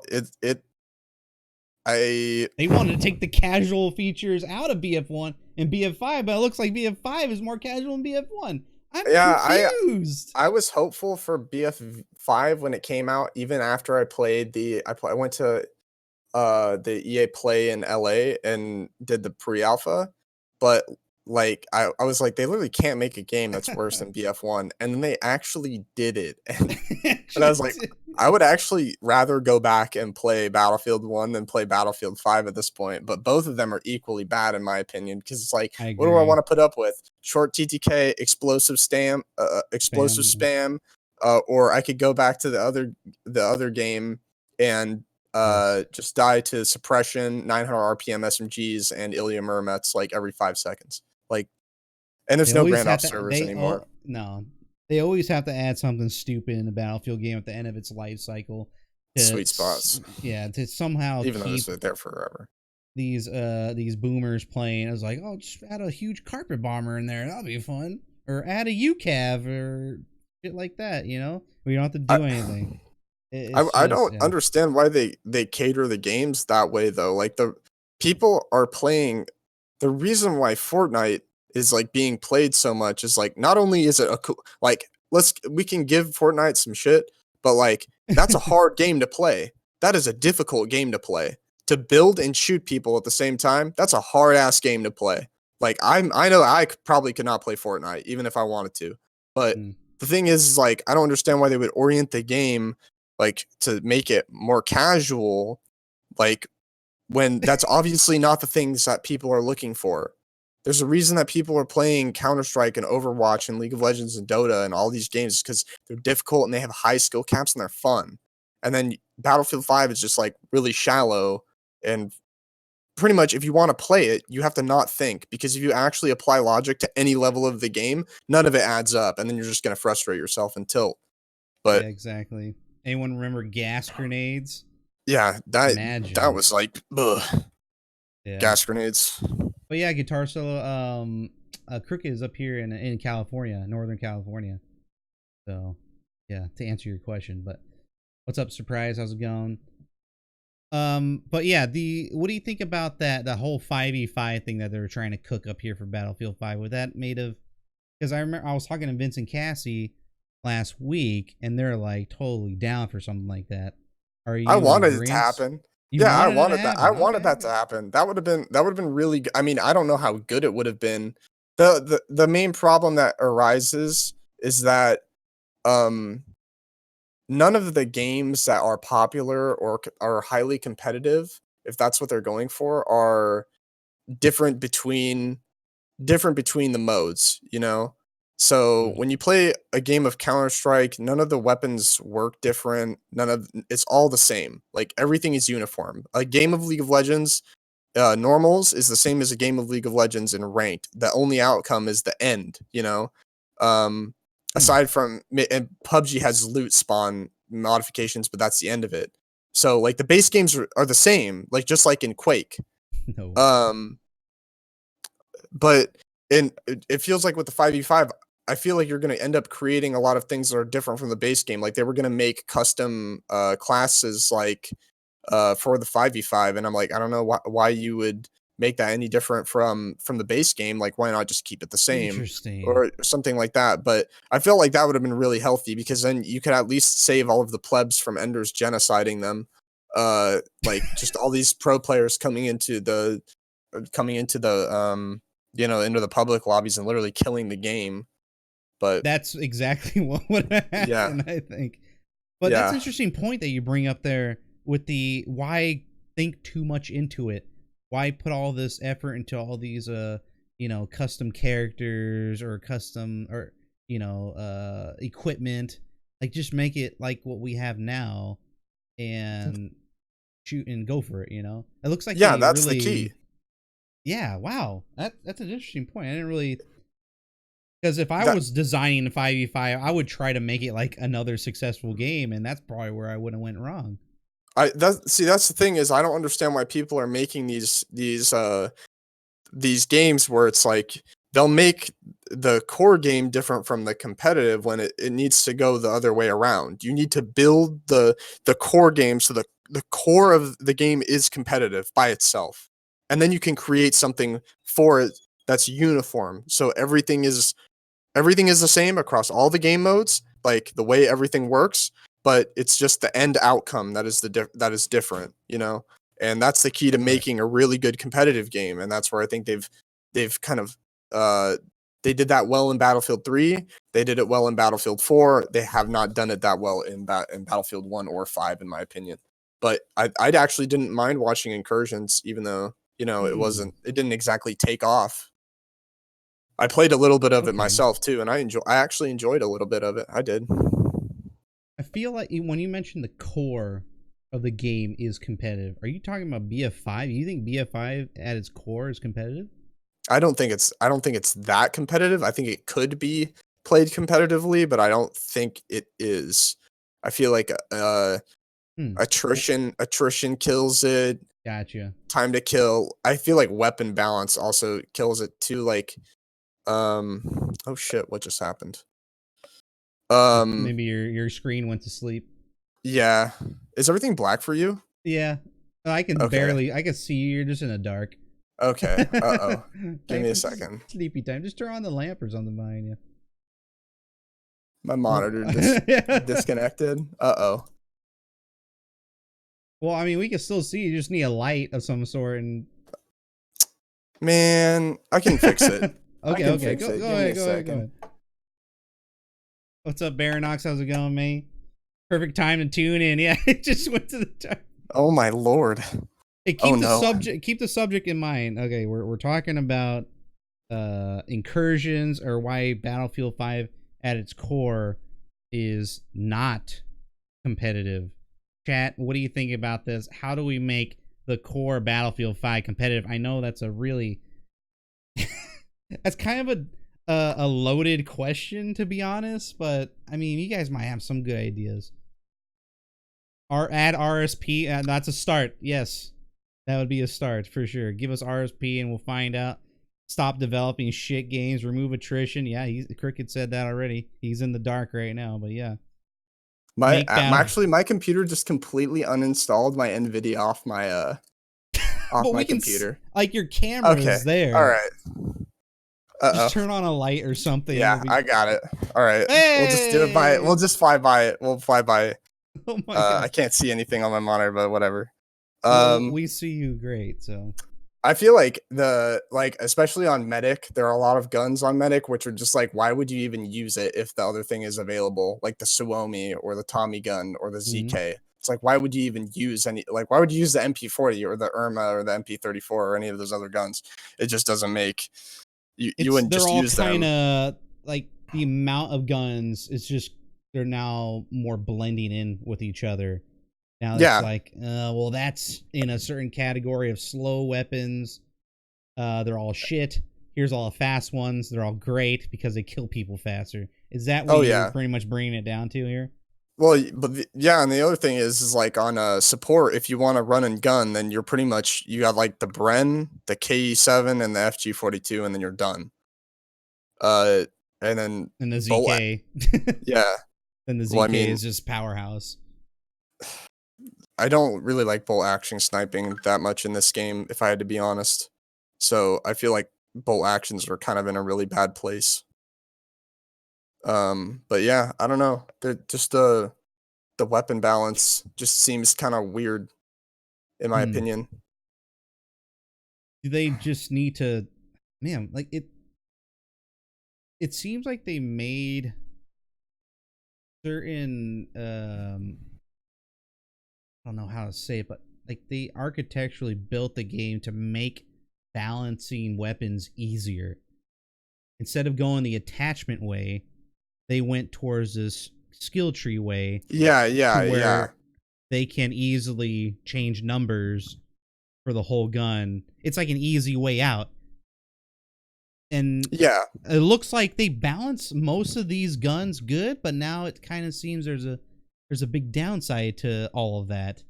I They wanted to take the casual features out of BF1 and BF5, but it looks like BF5 is more casual than BF1. I'm yeah, confused. I was hopeful for BF5 when it came out, even after I played I went to the EA Play in LA and did the pre-alpha, but like I was like, they literally can't make a game that's worse than BF1, and then they actually did it, and I was like, I would actually rather go back and play Battlefield 1 than play Battlefield 5 at this point, but both of them are equally bad in my opinion, because it's like, I what do I agree. want to put up with? Short TTK, explosive Spam. spam, or I could go back to the other game and Yes. just die to suppression, 900 RPM SMGs, and Ilya Murmets like every 5 seconds. Like, and They there's no always Grand have Off to. servers anymore. No. They always have to add something stupid in the Battlefield game at the end of its life cycle to Sweet spots, to somehow even though keep they're there forever. these boomers playing. I was like, oh, just add a huge carpet bomber in there. That'll be fun. Or add a UCAV or shit like that. We don't have to do anything. It's I just don't understand why they cater the games that way though. Like the people are playing. The reason why Fortnite is like being played so much is like not only is it a cool, like we can give Fortnite some shit, but like that's a hard game to play. That is a difficult game to play. To build and shoot people at the same time, that's a hard ass game to play. Like I know probably could not play Fortnite even if I wanted to. But Mm. the thing is like I don't understand why they would orient the game like to make it more casual, like when that's obviously not the things that people are looking for. There's a reason that people are playing Counter-Strike and Overwatch and League of Legends and Dota and all these games because they're difficult and they have high skill caps and they're fun. And then Battlefield 5 is just like really shallow and pretty much if you want to play it, you have to not think because if you actually apply logic to any level of the game, none of it adds up and then you're just going to frustrate yourself and tilt. Yeah, But exactly. Anyone remember gas grenades? yeah, that Imagine. was like ugh, Yeah. gas grenades. But yeah, Guitar Solo. Crooked is up here in California, Northern California. So, yeah, to answer your question. But what's up, Surprise? How's it going? But yeah, the what do you think about the whole 5v5 thing that they were trying to cook up here for Battlefield 5? Was that made of? Because I remember I was talking to Vince and Cassie last week, and they're like totally down for something like that. Are I you in wanted it to agreement? happen. You Yeah, I wanted it to wanted that. I happen. wanted Okay, that to okay. happen. That would have been really good. I mean, I don't know how good it would have been. The main problem that arises is that um none of the games that are popular or are highly competitive, if that's what they're going for, are different between the modes, you know? So Mm. when you play a game of Counter-Strike, none of the weapons work different. It's all the same. Like everything is uniform. A game of League of Legends, normals is the same as a game of League of Legends in ranked. The only outcome is the end, you know? Um, Hmm. aside from, and PUBG has loot spawn modifications, but that's the end of it. So like the base games are the same, like just like in Quake. No. Um, but it feels like with the 5v5, I feel like you're going to end up creating a lot of things that are different from the base game. Like they were going to make custom classes like for the 5v5, and I'm like, I don't know why you would make that any different from the base game. Like why not just keep it the same Interesting. or something like that? But I feel like that would have been really healthy because then you could at least save all of the plebs from Enders genociding them. Like just all these pro players coming into the into the public lobbies and literally killing the game. But That's exactly what would yeah, happen, I think. But that's an yeah, interesting point that you bring up there with the why think too much into it? Why put all this effort into all these custom characters or custom or equipment? Like just make it like what we have now and shoot and go for it. It looks like yeah. they That's the key. really. Yeah, wow. That's an interesting point. I didn't really. Because if I That was designing a 5v5, I would try to make it like another successful game, and that's probably where I would have went wrong. that's the thing is I don't understand why people are making these games where it's like they'll make the core game different from the competitive when it needs to go the other way around. You need to build the core game so the core of the game is competitive by itself. And then you can create something for it that's uniform. So everything is the same across all the game modes, like the way everything works, but it's just the end outcome that is that is different, you know? And that's the key to making a really good competitive game, and that's where I think they've kind of they did that well in Battlefield 3. They did it well in Battlefield 4. They have not done it that well in Battlefield 1 or 5, in my opinion. But I actually didn't mind watching Incursions, even though, you know, it didn't exactly take off. I played a little bit of it myself too, and I actually enjoyed a little bit of it. I did. I feel like when you mentioned the core of the game is competitive, are you talking about BF5? You think BF5 at its core is competitive? I don't think it's that competitive. I think it could be played competitively, but I don't think it is. I feel like attrition kills it. Gotcha. Time to kill. I feel like weapon balance also kills it too. Like, oh shit, what just happened? Maybe your screen went to sleep. Yeah. Is everything black for you? Yeah. I can I can see you. You're just in the dark. Okay. Uh-oh. Give me a second. Sleepy time. Just turn on the lamp or something behind you. My monitor disconnected. Uh-oh. Well, I mean, we can still see. You just need a light of some sort. And man, I can fix it. Okay. Go ahead. What's up, Baronox? How's it going, man? Perfect time to tune in. Yeah, it just went to the time. Oh my lord. Hey, keep the subject in mind. Okay, we're talking about incursions, or why Battlefield 5 at its core is not competitive. Chat, what do you think about this? How do we make the core Battlefield 5 competitive? I know that's a really that's kind of a loaded question, to be honest, but I mean, you guys might have some good ideas. Add RSP, and that's a start. Yes. That would be a start for sure. Give us RSP and we'll find out. Stop developing shit games. Remove attrition. Yeah, Cricket said that already. He's in the dark right now, but yeah. My computer just completely uninstalled my NVIDIA off my computer. Like your camera is there. All right. Just turn on a light or something. Yeah, I got it. All right. Hey! We'll just do it by it. We'll just fly by it. We'll fly by it. Oh my God. I can't see anything on my monitor, but whatever. We see you great, so I feel like especially on Medic, there are a lot of guns on Medic which are just like, why would you even use it if the other thing is available, like the S01E or the Tommy gun or the ZK? It's like, why would you even use why would you use the MP40 or the Irma or the MP34 or any of those other guns? It just doesn't make you wouldn't just use them. They're all kind of like, the amount of guns is just, they're now more blending in with each other. Now it's like, well, that's in a certain category of slow weapons. They're all shit. Here's all the fast ones. They're all great because they kill people faster. Is that what you're pretty much bringing it down to here? Well, but and the other thing is like on support, if you want to run and gun, then you're pretty much, you got like the Bren, the KE7, and the FG42, and then you're done. And the ZK. Yeah. And the ZK is just powerhouse. I don't really like bolt action sniping that much in this game, if I had to be honest. So I feel like bolt actions are kind of in a really bad place. But yeah, I don't know. They're just the weapon balance just seems kind of weird, in my opinion. Do they just need to, man? Like it seems like they made certain I don't know how to say it, but like they architecturally built the game to make balancing weapons easier. Instead of going the attachment way, they went towards this skill tree way. Yeah. They can easily change numbers for the whole gun. It's like an easy way out. And it looks like they balance most of these guns good, but now it kind of seems there's a big downside to all of that.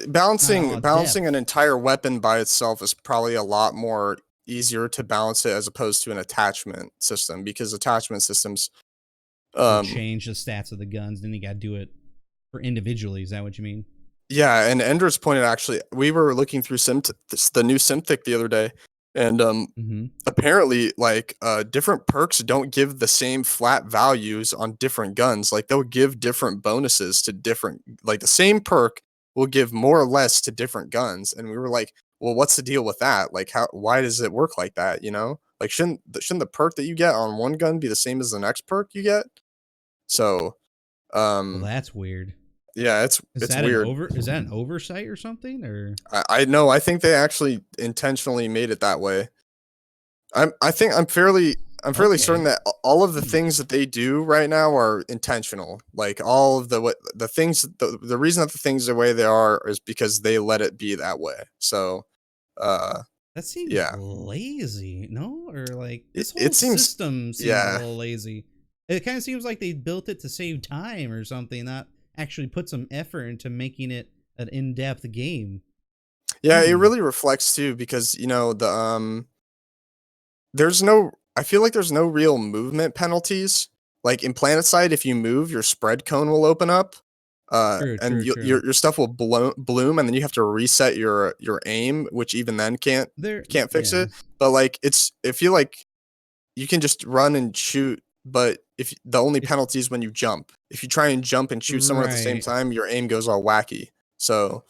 Balancing an entire weapon by itself is probably a lot more easier to balance it as opposed to an attachment system, because attachment systems will change the stats of the guns. Then you got to do it for individually. Is that what you mean? Yeah, and Ender's pointed, actually, we were looking through the new Simtic the other day, and apparently, like, different perks don't give the same flat values on different guns. Like, they'll give different bonuses to different, like, the same perk will give more or less to different guns, and we were like, well, what's the deal with that? Like, why does it work like that? You know, like, shouldn't the perk that you get on one gun be the same as the next perk you get? So, Well, um, that's weird. yeah, Is it's that weird. an oversight or something? Or I know. I think they actually intentionally made it that way. I'm fairly certain okay. that all of the things that they do right now are intentional. Like, all of the things, the reason that the things the way they are is because they let it be that way. So, uh, That seems yeah, lazy, no? Or like it, this whole it seems, system seems a yeah, little lazy. It kind of seems like they built it to save time or something, not actually put some effort into making it an in-depth game. yeah. It Hmm. really reflects too, because there's no I feel like there's no real movement penalties. Like, in PlanetSide, if you move, your spread cone will open up, True, and true, true. your stuff will bloom, and then you have to reset your aim, which even then can't fix Yeah. it. But, like, I feel like you can just run and shoot, but if the only It's penalty is when you jump. If you try and jump and shoot someone at the same right. time, your aim goes all wacky. So,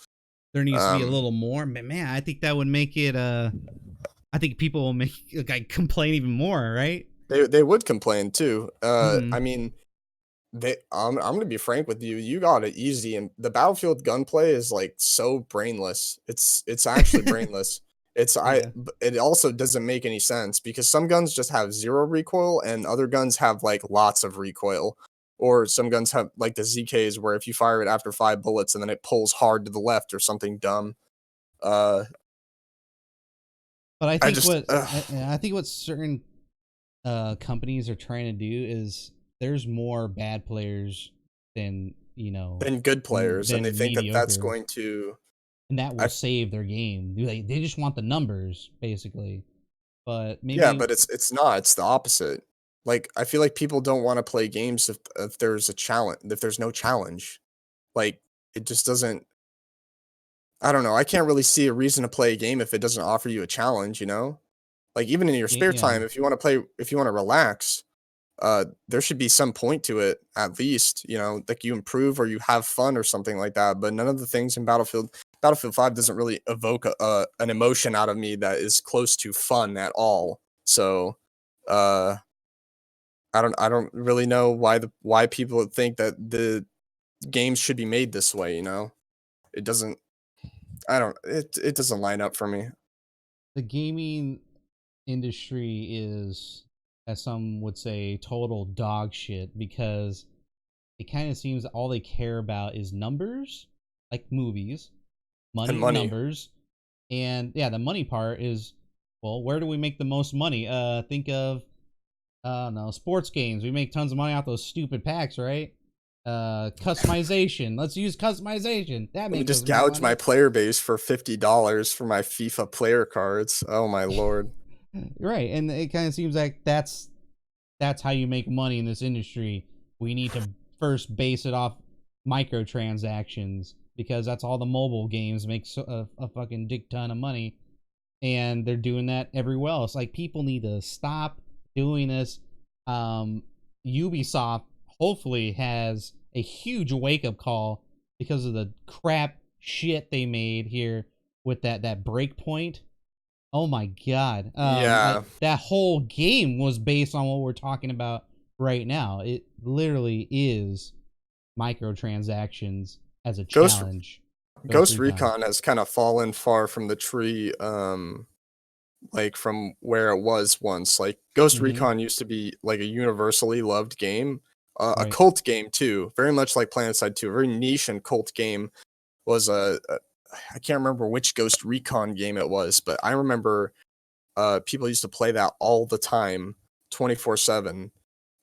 There needs to be a um little more, but man, I think that would make it. I think people will make like complain even more, right? they would complain too. Hmm. I mean, I'm gonna be frank with you. You got it easy, and the Battlefield gunplay is like so brainless. It's actually brainless. Yeah. It also doesn't make any sense, because some guns just have zero recoil, and other guns have like lots of recoil. Or some guns have like the ZKs, where if you fire it after 5 bullets and then it pulls hard to the left or something dumb. Uh, But I just I think what certain companies are trying to do is there's more bad players than been good players, and they than think that that's mediocre, going to. and that will I save their game. They just want the numbers basically, but Yeah, maybe but it's not, it's the opposite. Like, I feel like people don't wanna play games if there's a challenge, if there's no challenge. Like, it just doesn't. I don't know, I can't really see a reason to play a game if it doesn't offer you a challenge, you know? Like, even in your spare yeah. time, if you wanna relax, there should be some point to it, at least, like, you improve or you have fun or something like that. But none of the things in Battlefield 5 doesn't really evoke an emotion out of me that is close to fun at all. So, uh I don't really know why people would think that the games should be made this way, you know? It doesn't it doesn't line up for me. The gaming industry is, as some would say, total dog shit because it kind of seems that all they care about is numbers, like movies, And money, money. numbers, and yeah, the money part is, well, where do we make the most money? Think of no sports games. We make tons of money off those stupid packs, right? Customization. Let's use customization. That Let me makes us just more gouge my money. player base for $50 for my FIFA player cards. Oh my lord. Right, and it kind of seems like that's how you make money in this industry. We need to first base it off microtransactions because that's all the mobile games make a fucking dick ton of money, and they're doing that everywhere else. Like people need to stop doing this. Um, Ubisoft hopefully has a huge wake up call because of the crap shit they made here with that breakpoint. Oh my god. Yeah. That whole game was based on what we're talking about right now. It literally is microtransactions as a Ghost challenge. Ghost Ghost Recon. Recon has kind of fallen far from the tree, like, from where it was once. Like, Ghost Mm-hmm. Recon used to be like a universally loved game, a Right. cult game too, very much like PlanetSide 2, a very niche and cult game. Was I can't remember which Ghost Recon game it was, but I remember people used to play that all the time, 24/7.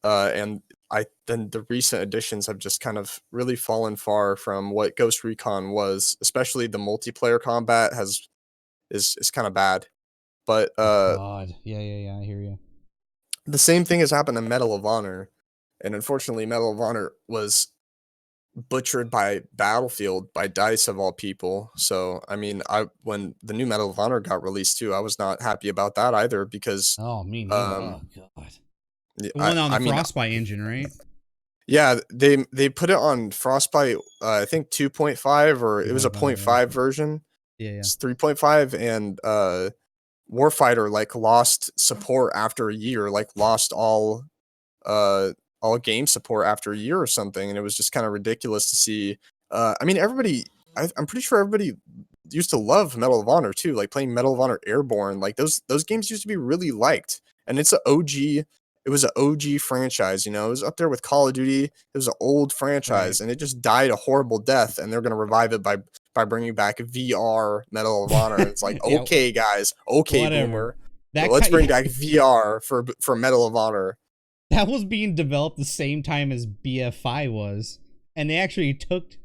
And I then the recent additions have just kind of really fallen far from what Ghost Recon was, especially the multiplayer combat is kind of bad. But God, yeah, I hear you. the same thing has happened to Medal of Honor, and unfortunately, Medal of Honor was butchered by Battlefield, by DICE of all people. So I mean, I when the new Medal of Honor got released too, I was not happy about that either because Oh, me neither. um Oh God, the I one on the I mean Frostbite engine, right? yeah, they put it on Frostbite, I think 2.5, or it was a 2.5, point yeah. 5 version. Yeah. It's 3.5, and Warfighter like lost support after a year, like lost uh all game support after a year or something, and it was just kind of ridiculous to see. I mean, I'm pretty sure everybody used to love Medal of Honor too, like playing Medal of Honor Airborne. Like those games used to be really liked, and it's an OG. It was an OG franchise, you know. It was up there with Call of Duty. It was an old Right. franchise, and it just died a horrible death. And they're gonna revive it by bringing back VR Medal of Honor. And it's like, Yeah, okay, guys, okay, whatever. boomer, but That let's kind, bring yeah, back VR for Medal of Honor. that was being developed the same time as BF5 was, and they actually took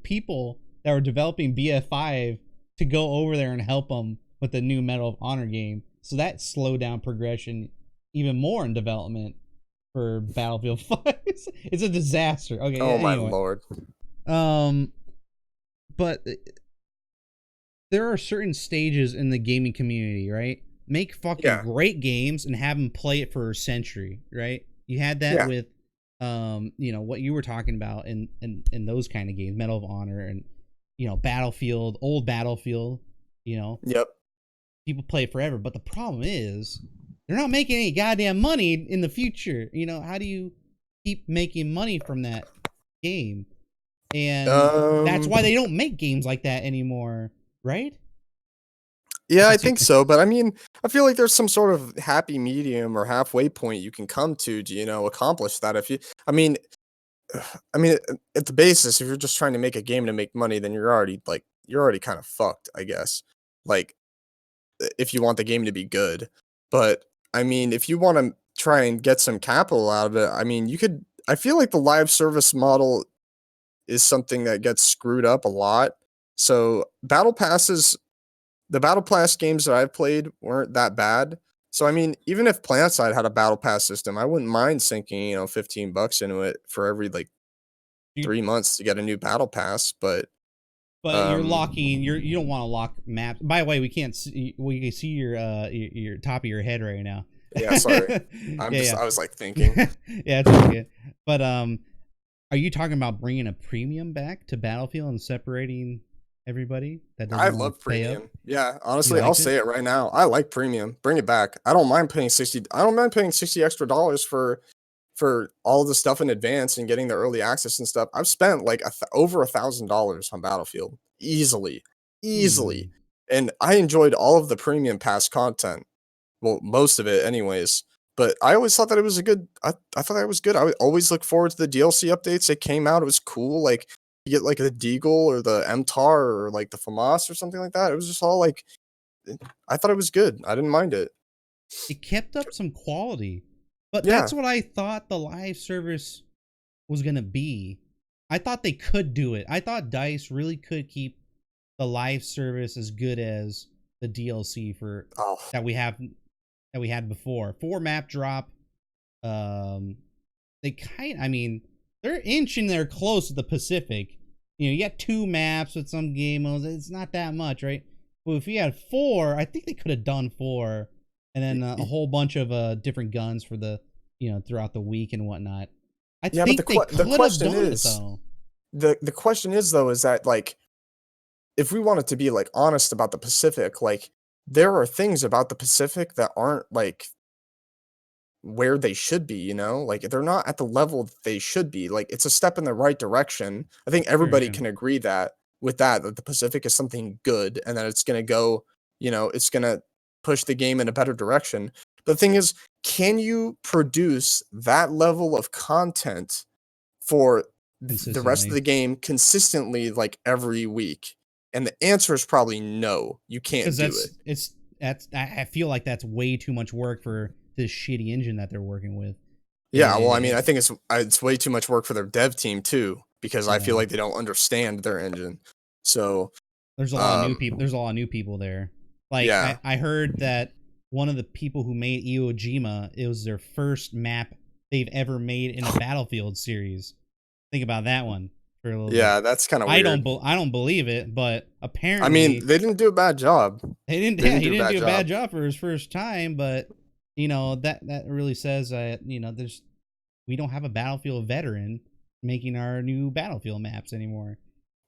people that were developing BF5 to go over there and help them with the new Medal of Honor game. So that slowed down progression even more in development for Battlefield 5. It's a disaster. Okay, Oh my anyway. lord. Um, but there are certain stages in the gaming community, right? Make fucking Yeah. great games and have them play it for a century, right? You had that Yeah. with what you were talking about in those kind of games, Medal of Honor and Battlefield, old Battlefield, Yep. people play it forever. But the problem is they're not making any goddamn money in the future. How do you keep making money from that game? And that's Um. why they don't make games like that anymore, right? Yeah, I Unless you think so, but I mean, I feel like there's some sort of happy medium or halfway point you can come to, accomplish that. If you, I mean, at the basis, if you're just trying to make a game to make money, then you're already kind of fucked, I guess. Like, if you want the game to be good, but I mean, if you want to try and get some capital out of it, I mean, you could. I feel like the live service model is something that gets screwed up a lot. So the battle pass games that I've played weren't that bad. So I mean, even if PlanetSide had a battle pass system, I wouldn't mind sinking, $15 into it for every like you 3 months to get a new battle pass. But but you're um, locking. You don't want to lock maps. By the way, we can see your top of your head right now. yeah, sorry, Yeah, I was like thinking. yeah, it's all good. But are you talking about bringing a premium back to Battlefield and separating everybody that I doesn't want love to pay up? premium. Yeah, You honestly, I'll liked it? say it right now. I like premium. Bring it back. I don't mind paying 60. I don't mind paying 60 extra dollars for all the stuff in advance and getting the early access and stuff. I've spent like over $1,000 on Battlefield easily, easily, Hmm. and I enjoyed all of the premium pass content. Well, most of it, anyways. But I always thought that it was a good. I thought that was good. I would always look forward to the DLC updates. It came out. It was cool. Like you get like the Deagle or the MTAR or like the FAMAS or something like that. It was just all like I thought it was good. I didn't mind it. It kept up some quality, but Yeah. that's what I thought the live service was gonna be. I thought they could do it. I thought Dice really could keep the live service as good as the DLC for Oh, that we had before. 4 map drop. Um, I mean, they're inching there close to the Pacific. You got 2 maps with some game modes. It's not that much, right? Well, if you had 4, I think they could have done 4, and then a whole bunch of different guns for the throughout the week and whatnot. I yeah. But think they the could have question done it is though. the question is though is that like if we wanted to be like honest about the Pacific, like there are things about the Pacific that aren't like where they should be, like they're not at the level that they should be. Like it's a step in the right direction. I think Sure, everybody yeah. can agree that with that the Pacific is something good and that it's going to go, it's going to push the game in a better direction. The thing is, can you produce that level of content for the rest of Consistently, the game consistently like every week? And the answer is probably no. You because can't do it. that's I feel like that's way too much work for this shitty engine that they're working with. Yeah, well, I mean, I It, think it's way too much work for their dev team too, because I feel yeah, like they don't understand their engine. So, there's a lot of new um, people. There's a lot of new people there. Like yeah, I heard that one of the people who made Iwo Jima, it was their first map they've ever made in a Battlefield series. Think about that one for a little bit. Yeah, that's kind of weird. I don't believe it, but I mean, apparently they didn't do a bad job. they didn't. They Yeah, didn't he do a didn't bad do a bad job. job for his first time, but that really says that there's we don't have a Battlefield veteran making our new Battlefield maps anymore.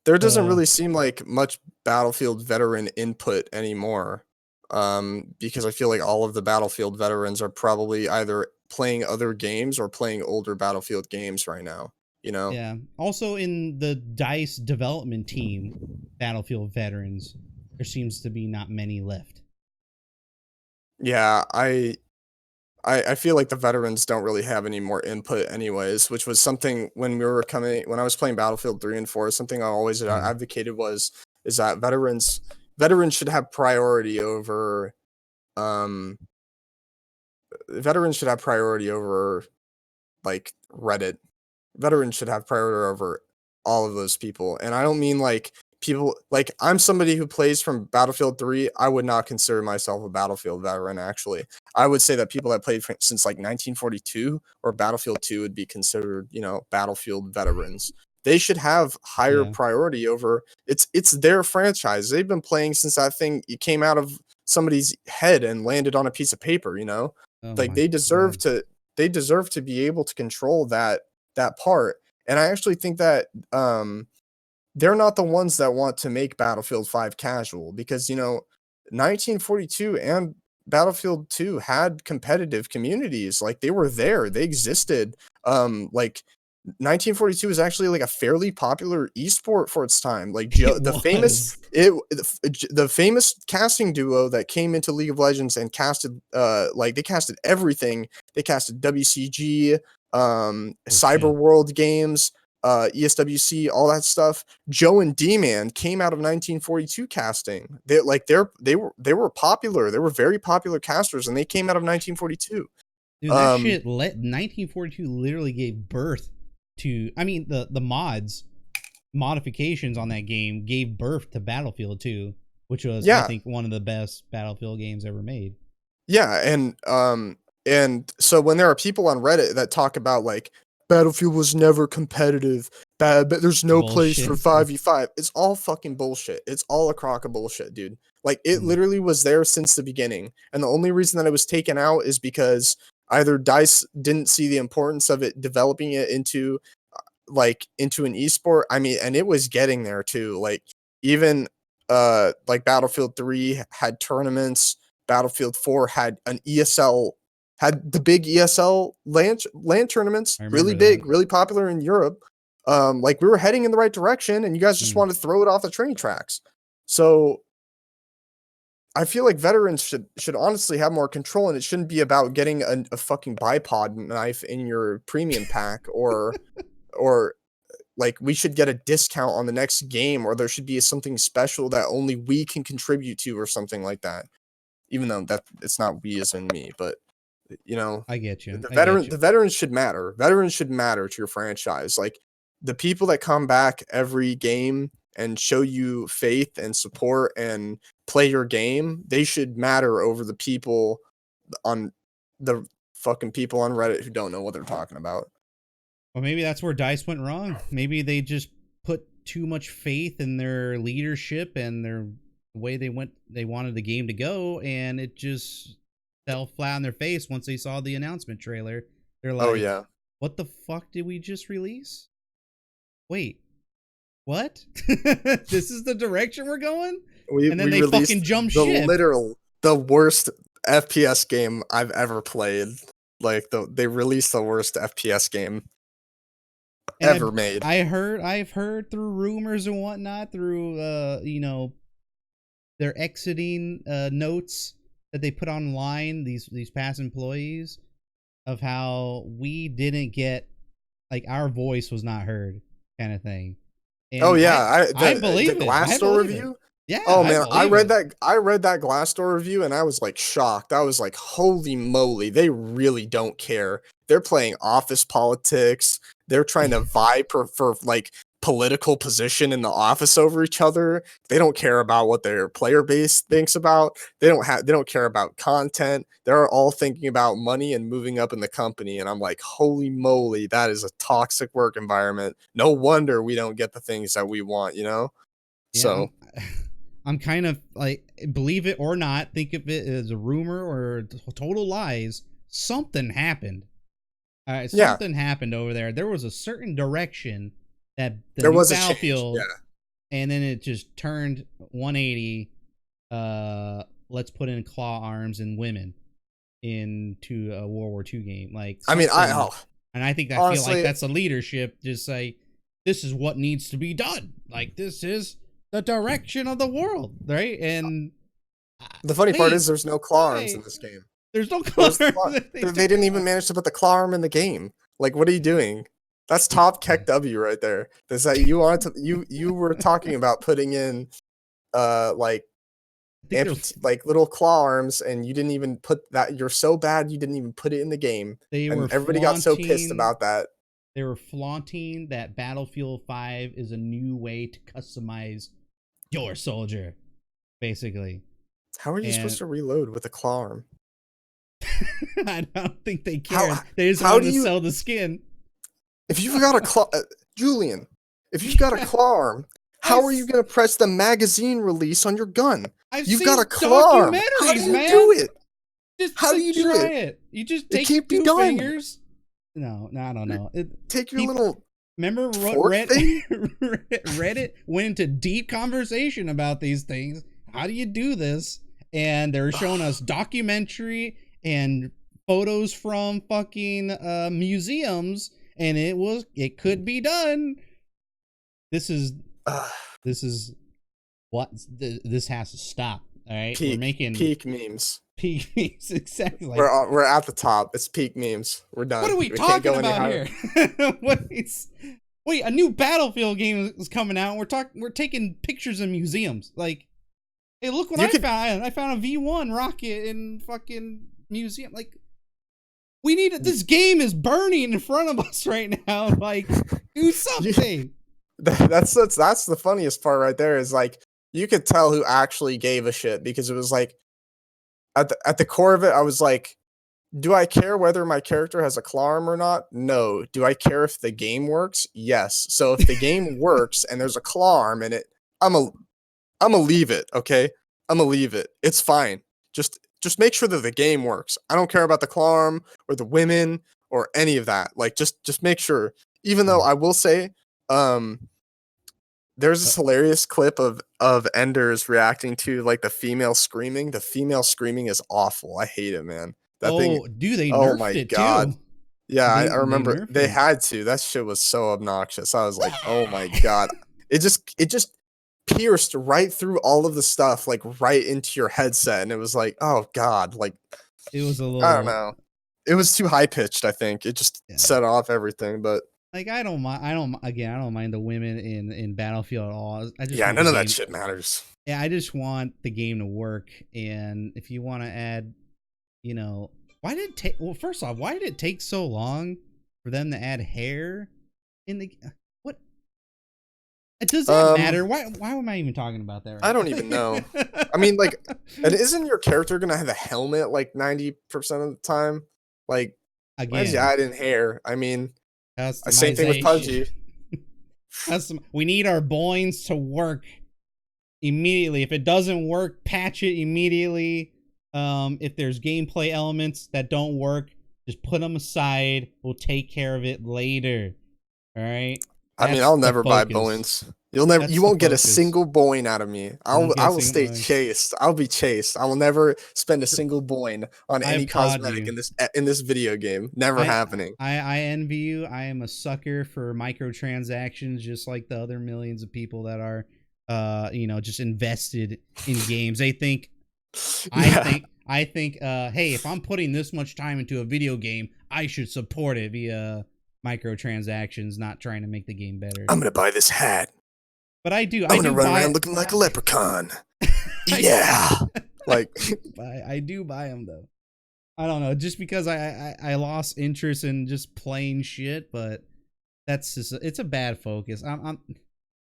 There doesn't So really seem like much Battlefield veteran input anymore. Because I feel like all of the Battlefield veterans are probably either playing other games or playing older Battlefield games right now, you know? yeah. Also in the DICE development team, Battlefield veterans, there seems to be not many left. Yeah, I feel like the veterans don't really have any more input anyways, which was something when I was playing Battlefield 3 and 4, something I always Mm. advocated is that veterans should have priority over um veterans should have priority over like Reddit. Veterans should have priority over all of those people. And I don't mean like people like I'm somebody who plays from Battlefield 3. I would not consider myself a Battlefield veteran actually. I would say that people that played since like 1942 or Battlefield 2 would be considered, Battlefield veterans. They should have higher Yeah. priority over it's their franchise. They've been playing since that thing came out of somebody's head and landed on a piece of paper, you know? Oh Like my god. they deserve to be able to control that part. And I actually think that they're not the ones that want to make Battlefield 5 casual because 1942 and Battlefield 2 had competitive communities. Like they were there, they existed. Like 1942 is actually like a fairly popular esport for its time. Like It the famous was. the famous casting duo that came into League of Legends and casted like they casted everything. They casted WCG, Oh shit. Cyber World Games, ESWC, all that stuff. Joe and D-Man came out of 1942 casting. They were popular. They were very popular casters, and they came out of 1942. Dude, that shit 1942 literally gave birth to the modifications on that game gave birth to Battlefield 2, which was I Yeah, think one of the best Battlefield games ever made. yeah, and so when there are people on Reddit that talk about like Battlefield was never competitive, but there's no place for Bullshit. 5v5. It's all fucking bullshit. It's all a crock of bullshit, dude. Like it Mm. literally was there since the beginning. And the only reason that it was taken out is because either DICE didn't see the importance of it developing it into an esport. I mean, and it was getting there too. Like even like Battlefield 3 had tournaments, Battlefield 4 had an ESL had the big ESL land tournaments, I really remember that. big, really popular in Europe. Like we were heading in the right direction and you guys just Mm. want to throw it off the train tracks. So I feel like veterans should honestly have more control, and it shouldn't be about getting a fucking bipod knife in your premium pack or like we should get a discount on the next game, or there should be something special that only we can contribute to or something like that. Even though that it's not we as in me, but you know, I get you. the I get you. veterans should matter. Veterans should matter to your franchise. Like the people that come back every game and show you faith and support and play your game, they should matter over the people on the fucking people on Reddit who don't know what they're talking about. Well, maybe that's where DICE went wrong. Maybe they just put too much faith in their leadership and their way they wanted the game to go, and it just fell flat on their face once they saw the announcement trailer. They're Oh like, yeah. "What the fuck did we just release? Wait, what? This is the direction we're going?" And then We they fucking released jump ship. the worst FPS game I've ever played. Like they released the worst FPS game And ever made. I've heard through rumors and whatnot, through their exiting notes that they put online, these past employees, of how we didn't get, like, our voice was not heard, kind of thing. Oh And yeah, I the believe it. I Glassdoor believe it. review. Yeah, Oh I man, believe it. I read that Glassdoor review and I was like shocked. I was like, holy moly, they really don't care. They're playing office politics. They're trying to vie for like political position in the office over each other. They don't care about what their player base thinks about. They don't care about content. They're all thinking about money and moving up in the company. And I'm like, holy moly, that is a toxic work environment. No wonder we don't get the things that we want, you know? Yeah, I'm kind of like, believe it or not, think of it as a rumor or total lies. Something happened. Something happened over there. There was a certain direction that there was Battlefield, a change. And then it just turned 180. Let's put in claw arms and women into a World War II game. Like, I mean, and I think I feel like that's a leadership. Just say, this is what needs to be done. Like, this is the direction of the world, right? And the funny part is, there's no claw arms in this game. There's no claw arms. They didn't even manage to put the claw arm in the game. Like, what are you doing? That's top Keck W right there. Is that you wanted to you were talking about putting in like little claw arms, and you didn't even put that. You're so bad you didn't even put it in the game. And everybody got so pissed about that. They were flaunting that Battlefield 5 is a new way to customize your soldier, basically. How are you supposed to reload with a claw arm? I don't think they care. They just want to sell the skin. If you've got a claw, Julian, if you've got a claw arm, how are you going to press the magazine release on your gun? You've got a claw arm. How do you do it? How do you do it? You just take two fingers. No, I don't know. Take your little. Remember, Reddit went into deep conversation about these things. How do you do this? And they were showing us documentary and photos from fucking museums, and it could be done. This is what this has to stop. All right, we're making peak memes. Peak memes, exactly. We're at the top. It's peak memes. We're done. What are we talking about here? Wait, a new Battlefield game is coming out. We're taking pictures in museums. Like, hey, look what I found. I found a V1 rocket in fucking museum. Like, we need it. This game is burning in front of us right now. Like, do something. That's the funniest part right there, is like, you could tell who actually gave a shit, because it was like, at the core of it, I was like, do I care whether my character has a claw arm or not? No. Do I care if the game works? Yes. So if the game works and there's a claw arm in it, I'm gonna leave it, okay? I'm gonna leave it. It's fine. Just make sure that the game works. I don't care about the claw arm or the women or any of that. Like, just make sure. Even though I will say, there's this hilarious clip of Enders reacting to like the female screaming. The female screaming is awful. I hate it, man. That thing. Do they nerfed it too? Yeah, I remember they had to. That shit was so obnoxious. I was like, oh my god. It just pierced right through all of the stuff, like right into your headset, and it was like, oh god, like it was a little. I don't know. It was too high pitched. I think it just set off everything, but. Like, I don't mind the women in Battlefield at all. None of that shit matters. Yeah, I just want the game to work. And if you want to add, why did it take? Well, first off, why did it take so long for them to add hair in the what? It doesn't matter. Why am I even talking about that? Right I don't even know. I mean, like, and isn't your character gonna have a helmet like 90% of the time? Like, why did you add in hair? I mean. Same thing with PUBG. We need our boings to work immediately. If it doesn't work, patch it immediately. If there's gameplay elements that don't work, just put them aside. We'll take care of it later. All right. I mean, I'll never buy boings. You won't get a single boing out of me. I will stay chased. I'll be chased. I will never spend a single boing on any cosmetic in this video game. Never happening. I envy you. I am a sucker for microtransactions, just like the other millions of people that are, just invested in games. They think, I think, hey, if I'm putting this much time into a video game, I should support it via microtransactions, not trying to make the game better. I'm gonna buy this hat. But I do. I'm gonna run around looking like a leprechaun. Yeah, like I do buy them though. I don't know, just because I lost interest in just playing shit, but that's just it's a bad focus. I'm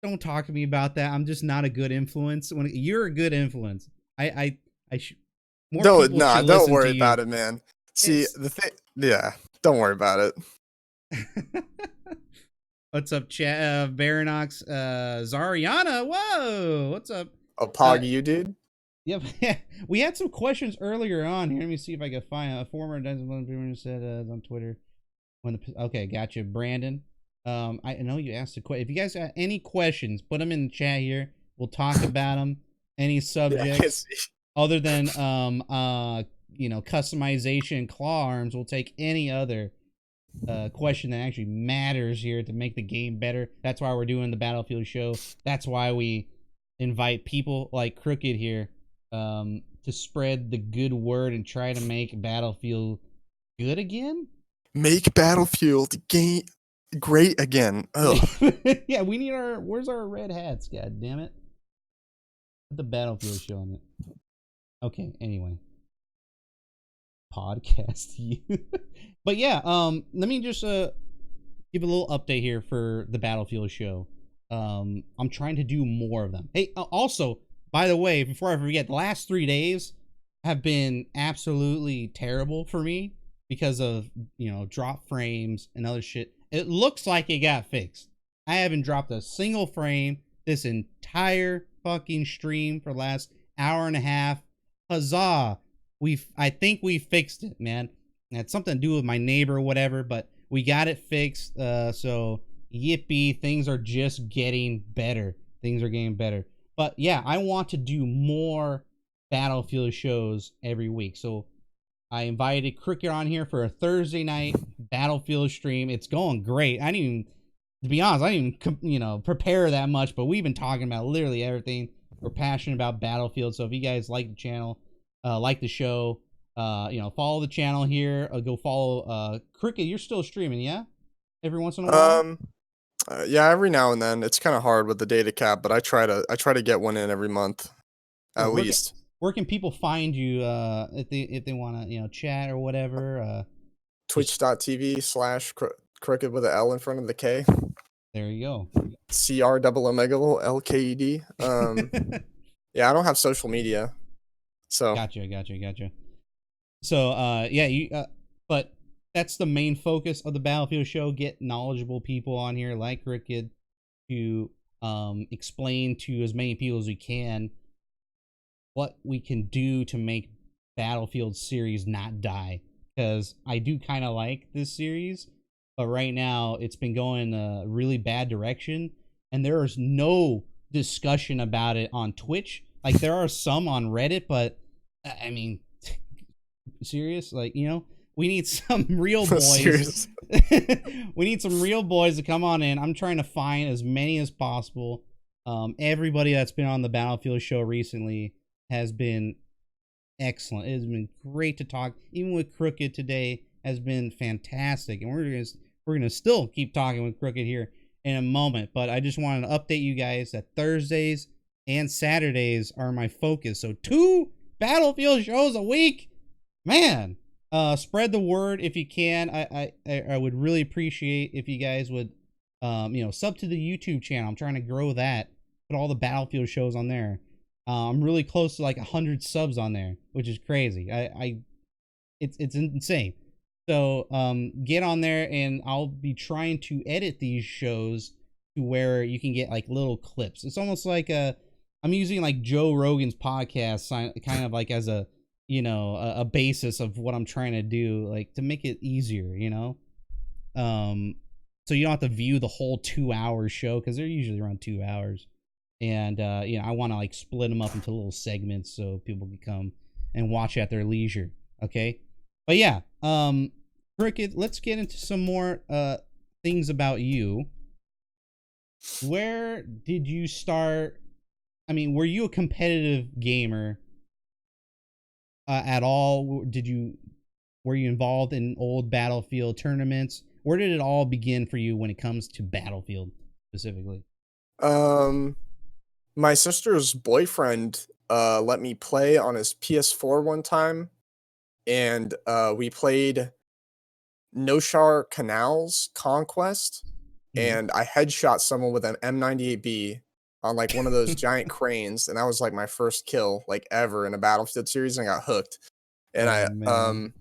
don't talk to me about that. I'm just not a good influence. When you're a good influence, I should more people should Don't listen to worry you. about it, man. See, It's the thing, yeah, don't worry about it. what's up, Baronox, Zariana? Whoa, what's up? Oh, Pog, you dude. Yep, we had some questions earlier on here. Let me see if I can find a former said on Twitter. Okay, gotcha, Brandon. I know you asked a question. If you guys got any questions, put them in the chat here. We'll talk about them. Any subjects other than customization claw arms, we'll take any other question that actually matters here to make the game better. That's why we're doing the Battlefield show. That's why we invite people like Crooked here to spread the good word and try to make Battlefield good again. Make Battlefield game great again. Yeah, we need our. Where's our red hats? God damn it! Put the Battlefield show on it. Okay. Anyway, podcast you. But yeah, let me just give a little update here for the Battlefield show. I'm trying to do more of them. Hey, also, by the way, before I forget, the last 3 days have been absolutely terrible for me because of drop frames and other shit. It looks like it got fixed. I haven't dropped a single frame this entire fucking stream for the last hour and a half. Huzzah! I think we fixed it, man. It had something to do with my neighbor or whatever, but we got it fixed. So yippee, things are just getting better. Things are getting better. But yeah, I want to do more Battlefield shows every week. So I invited Cricket on here for a Thursday night Battlefield stream. It's going great. I didn't even, to be honest, I didn't even, prepare that much, but we've been talking about literally everything. We're passionate about Battlefield. So if you guys like the channel, like the show, follow the channel here. Go follow Cricket. You're still streaming, yeah? Every once in a while. Yeah, every now and then. It's kind of hard with the data cap, but I try to get one in every month, at least. Where can people find you if they want to chat or whatever? Twitch.tv/crooked with an L in front of the K. There you go. CR double omega LKED. Yeah, I don't have social media, so gotcha. So but that's the main focus of the Battlefield show. Get knowledgeable people on here like Cricket to explain to as many people as we can what we can do to make Battlefield series not die. Because I do kind of like this series, but right now it's been going a really bad direction, and there is no discussion about it on Twitch. Like, there are some on Reddit, but I mean, serious? Like, we need some real boys. We need some real boys to come on in. I'm trying to find as many as possible. Everybody that's been on the Battlefield show recently has been excellent. It has been great to talk. Even with Crooked today has been fantastic, and we're gonna still keep talking with Crooked here in a moment. But I just wanted to update you guys that Thursdays and Saturdays are my focus. So 2 Battlefield shows a week, man. Spread the word if you can. I would really appreciate if you guys would sub to the YouTube channel. I'm trying to grow that. Put all the Battlefield shows on there. I'm really close to like 100 subs on there, which is crazy. It's insane. So get on there, and I'll be trying to edit these shows to where you can get like little clips. It's almost like I'm using like Joe Rogan's podcast kind of like as a basis of what I'm trying to do, like to make it easier, so you don't have to view the whole 2-hour show, because they're usually around 2 hours. And I want to like split them up into little segments so people can come and watch at their leisure. Okay, but yeah, Cricket, let's get into some more things about you. Where did you start? I mean, were you a competitive gamer at all? Were you involved in old Battlefield tournaments? Where did it all begin for you when it comes to Battlefield specifically? My sister's boyfriend let me play on his PS4 one time, and we played Noshar Canal's Conquest. Mhm. and I headshot someone with an M98B on like one of those giant cranes, and that was like my first kill like ever in a Battlefield series, and I got hooked. And Oh man.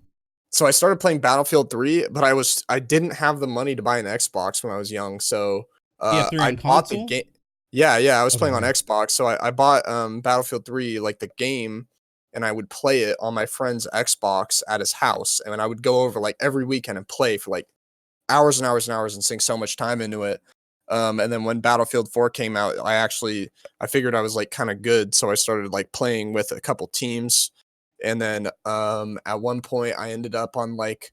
so I started playing Battlefield 3, but I didn't have the money to buy an Xbox when I was young, so BF3 I on bought the console? game. Yeah, yeah, I was Okay, playing on okay. Xbox, so I bought Battlefield 3 like the game, and I would play it on my friend's Xbox at his house, and I would go over like every weekend and play for like hours and hours and hours and sink so much time into it. And then when Battlefield 4 came out, I figured I was like kind of good, so I started like playing with a couple teams. And then at one point I ended up on like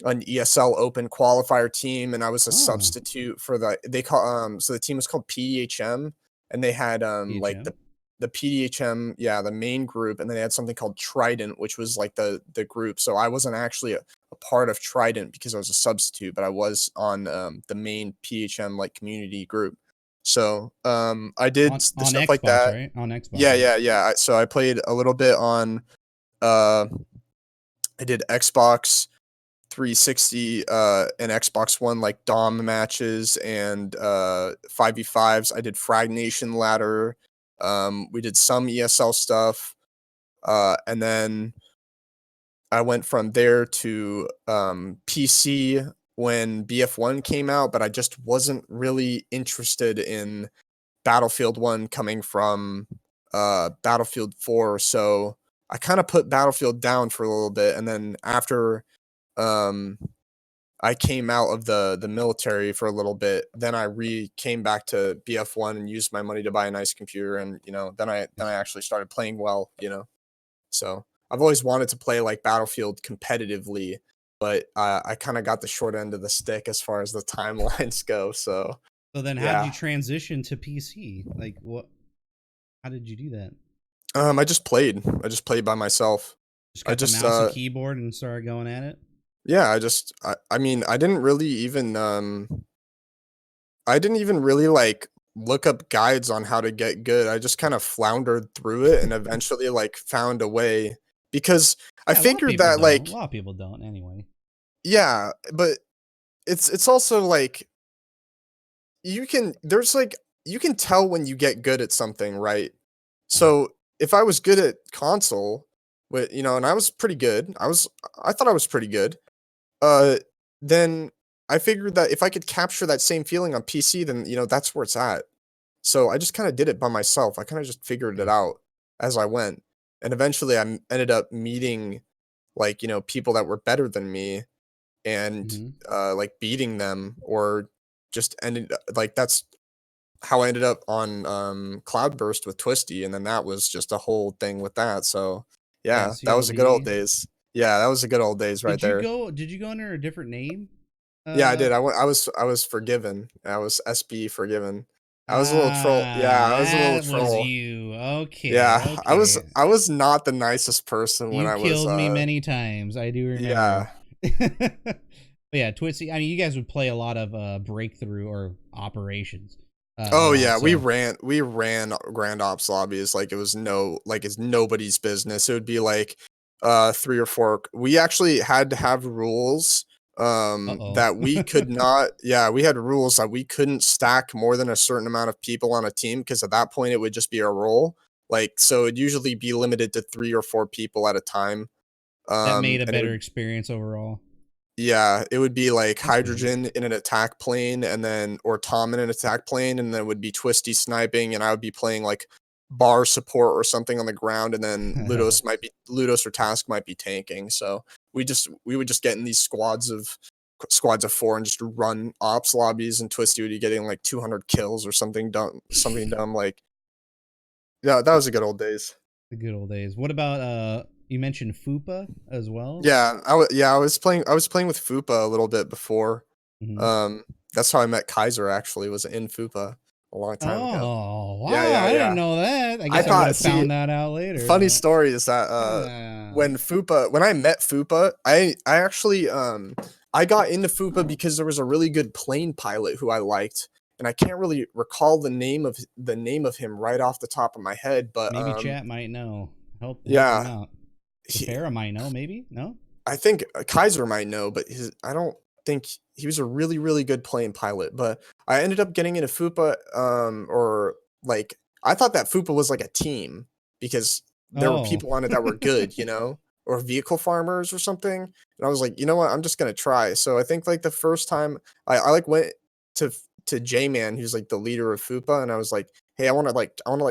an ESL Open qualifier team, and I was a Oh, substitute for so the team was called PDHM, and they had like PHM. the PDHM, yeah, the main group, and then they had something called Trident, which was like the group. So I wasn't actually a part of Trident because I was a substitute, but I was on the main PHM like community group. So I did the On stuff like Xbox, that. right? On Xbox, Yeah, right? yeah, yeah. So I played a little bit on uh I did Xbox 360 and Xbox One like Dom matches and 5v5s. I did Frag Nation ladder. We did some ESL stuff. And then I went from there to PC when BF1 came out, but I just wasn't really interested in Battlefield 1 coming from Battlefield 4. So I kind of put Battlefield down for a little bit. And then after um, I came out of the military for a little bit. Then I came back to BF1 and used my money to buy a nice computer, and then I actually started playing well. So I've always wanted to play like Battlefield competitively, but I kind of got the short end of the stick as far as the timelines go. So So then how did you yeah, transition to PC? Like what how did you do that? I just played. I just played by myself. Just I got the just mouse and keyboard and started going at it? yeah, I mean, I didn't even really like look up guides on how to get good. I just kind of floundered through it and eventually like found a way because I Yeah, a lot of figured people that don't. A like lot of people don't anyway. yeah, but it's also like you can tell when you get good at something, right? Yeah. So if I was good at console, and I was pretty good. I thought I was pretty good. Uh, then I figured that if I could capture that same feeling on PC, then that's where it's at. So I just kinda did it by myself. I kinda just figured it Yeah. out as I went, and eventually ended up meeting, like, people that were better than me and, Mhm. like, beating them or just ended like, that's how I ended up on, Cloudburst with Twisty, and then that was just a whole thing with that, so, Yeah, yeah, that was the good old COD. days. Yeah, that was the good old days right there. Did you go under a different name? Yeah, I Uh did. I was forgiven. I was SB forgiven. I was a little troll. Yeah, I was a little that was troll. you. Okay, Yeah, okay. I was not the nicest person when You I was, killed me many times. I do remember. yeah. But yeah, Twitzy. I mean, you guys would play a lot of breakthrough or operations a Oh, lot. yeah, So, we ran Grand Ops lobbies like it was it's nobody's business. It would be like, 3 or 4 we actually had to have rules, uh oh. that we could not yeah, we had rules that we couldn't stack more than a certain amount of people on a team because at that point, it would just be a roll. Like, so it'd usually be limited to 3 or 4 people at a time, That made a and it better would experience overall. yeah, it would be like That's good. Hydrogen in an attack plane and then or Tom in an attack plane, and then it would be Twisty sniping, and I would be playing like bar support or something on the ground, and then Ludos or Task might be tanking. So we would just get in these squads of 4 and just run ops lobbies, and Twisty would be getting like 200 kills or something dumb like yeah, that was the good old days. The good old days. What about you mentioned FUPA as well? I was playing with Fupa a little bit before. Hmm. Um, that's how I met Kaiser actually, was in Fupa a long time ago. Oh, Yeah, wow. yeah, I didn't yeah. know that. I I guess I would thought have see, found that out later, funny but story is that, when I met Fupa, I actually, I got into Fupa because there was a really good plane pilot who I liked, and I can't really recall the name of him right off the top of my head, but, maybe chat might know. Help him yeah, out. he Safara might know, maybe? No? I think Kaiser might know, but his I don't. think he was a really, really good plane pilot, but I ended up getting into FUPA, or like I thought that FUPA was like a team because there were Oh. people on it that were good, or vehicle farmers or something. And I was like, you know what, I'm just gonna try. So I think like the first time I like went to to J Man, who's like the leader of FUPA, and I was like, hey, I wanna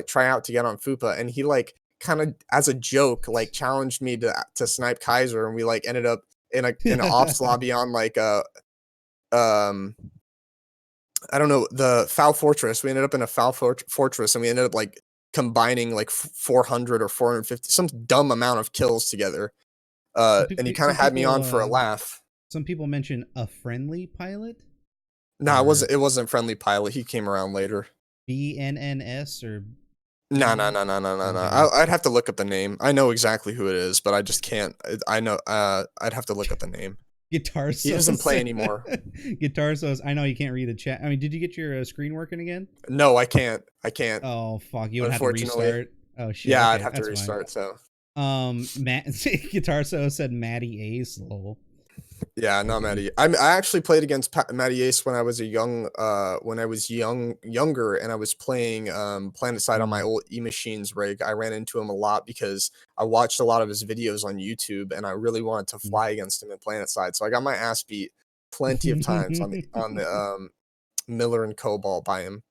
try out to get on FUPA, and he like kind of as a joke like challenged me to snipe Kaiser, and we like ended up in an ops lobby on like um I don't know, the Foul Fortress. We ended up in a Foul Fortress, and we ended up like combining like 400 or 450, some dumb amount of kills together. And he kind of had me on for a laugh. Some people mention a friendly pilot. No, it wasn't Friendly Pilot. He came around later. BNNS or No, no, no, no, no, no, no. I'd have to look up the name. I know exactly who it is, but I just can't. I know. I'd have to look up the name. Guitar He doesn't play anymore. Guitar Sauce. I know you can't read the chat. I mean, did you get your screen working again? No, I can't. I can't. Oh fuck! You would have to restart. Oh shit. Yeah, okay, I'd have to restart. Fine. So. Matt Guitar Sauce said Matty Ace. Lol. Yeah, not Matty. I actually played against Matty Ace when I was younger, and I was playing PlanetSide on my old E-Machines rig. I ran into him a lot because I watched a lot of his videos on YouTube, and I really wanted to fly against him in PlanetSide. So I got my ass beat plenty of times on the Miller and Cobalt by him.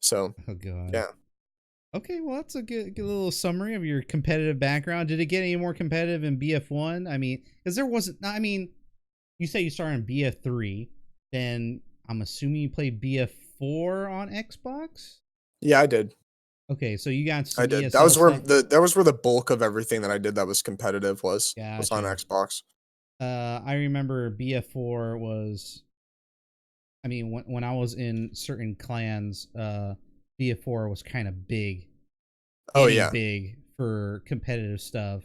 So oh god. Yeah. Okay, well that's a good little summary of your competitive background. Did it get any more competitive in BF1? I mean, because there wasn't. I mean, you say you started in BF3, then I'm assuming you played BF4 on Xbox. Yeah, I did. Okay, so you got some I did. That was where the bulk of everything that I did that was competitive was on Xbox. I remember BF4 was. I mean, when I was in certain clans, BF4 was kind of big. Oh yeah, big for competitive stuff.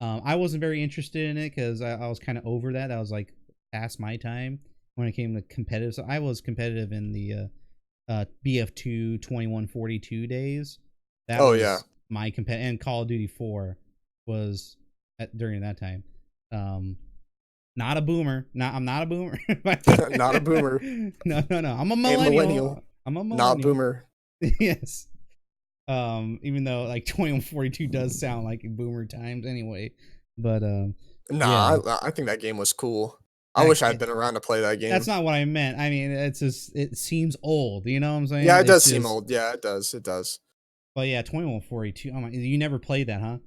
I wasn't very interested in it because I was kind of over that. I was like past my time when it came to competitive. So I was competitive in the BF2 2142 days. That was my competitive, and Call of Duty 4 was during that time. Not a boomer. I'm not a boomer. Not a boomer. No. I'm a millennial. I'm a millennial. Not boomer. Yes. Even though like 2142 does sound like boomer times anyway. But I think that game was cool. I wish I'd been around to play that game. That's not what I meant. I mean, it's just it seems old. You know what I'm saying? Yeah, it does seem old. Yeah, it does. It does. But yeah, 2142. Oh my, you never played that, huh?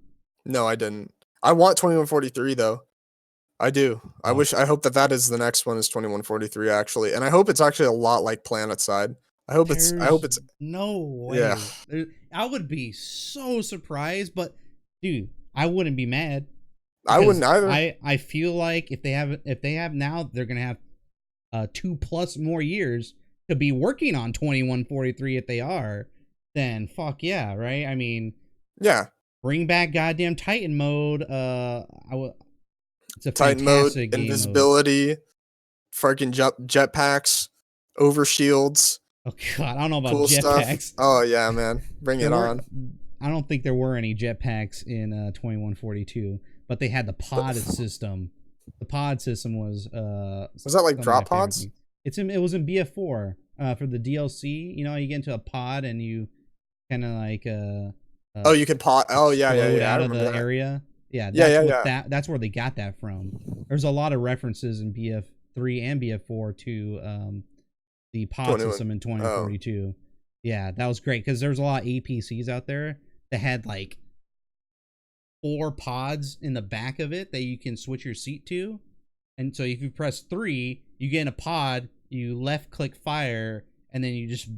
No, I didn't. I want 2143 though. I do. I hope that is the next one is 2143 actually, and I hope it's actually a lot like PlanetSide. I hope it's no way. Yeah. I would be so surprised, but dude, I wouldn't be mad. I wouldn't either. I feel like if they have now, they're gonna have 2+ more years to be working on 2143. If they are, then fuck yeah, right? I mean, yeah. Bring back goddamn Titan mode. It's a Titan mode, game invisibility, freaking jetpacks, overshields. Oh god, I don't know about cool jetpacks. Oh yeah, man, bring it on. I don't think there were any jetpacks in 2142, but they had the pod system. The pod system was that like drop pods? It was in BF4 for the DLC. You know, you get into a pod and you kind of like oh, you can pod. Oh yeah, out of the area. Yeah, that's where they got that from. There's a lot of references in BF3 and BF4 to the pod system in 2042. Oh. Yeah, that was great because there's a lot of APCs out there that had like 4 pods in the back of it that you can switch your seat to. And so if you press 3, you get in a pod, you left click fire, and then you just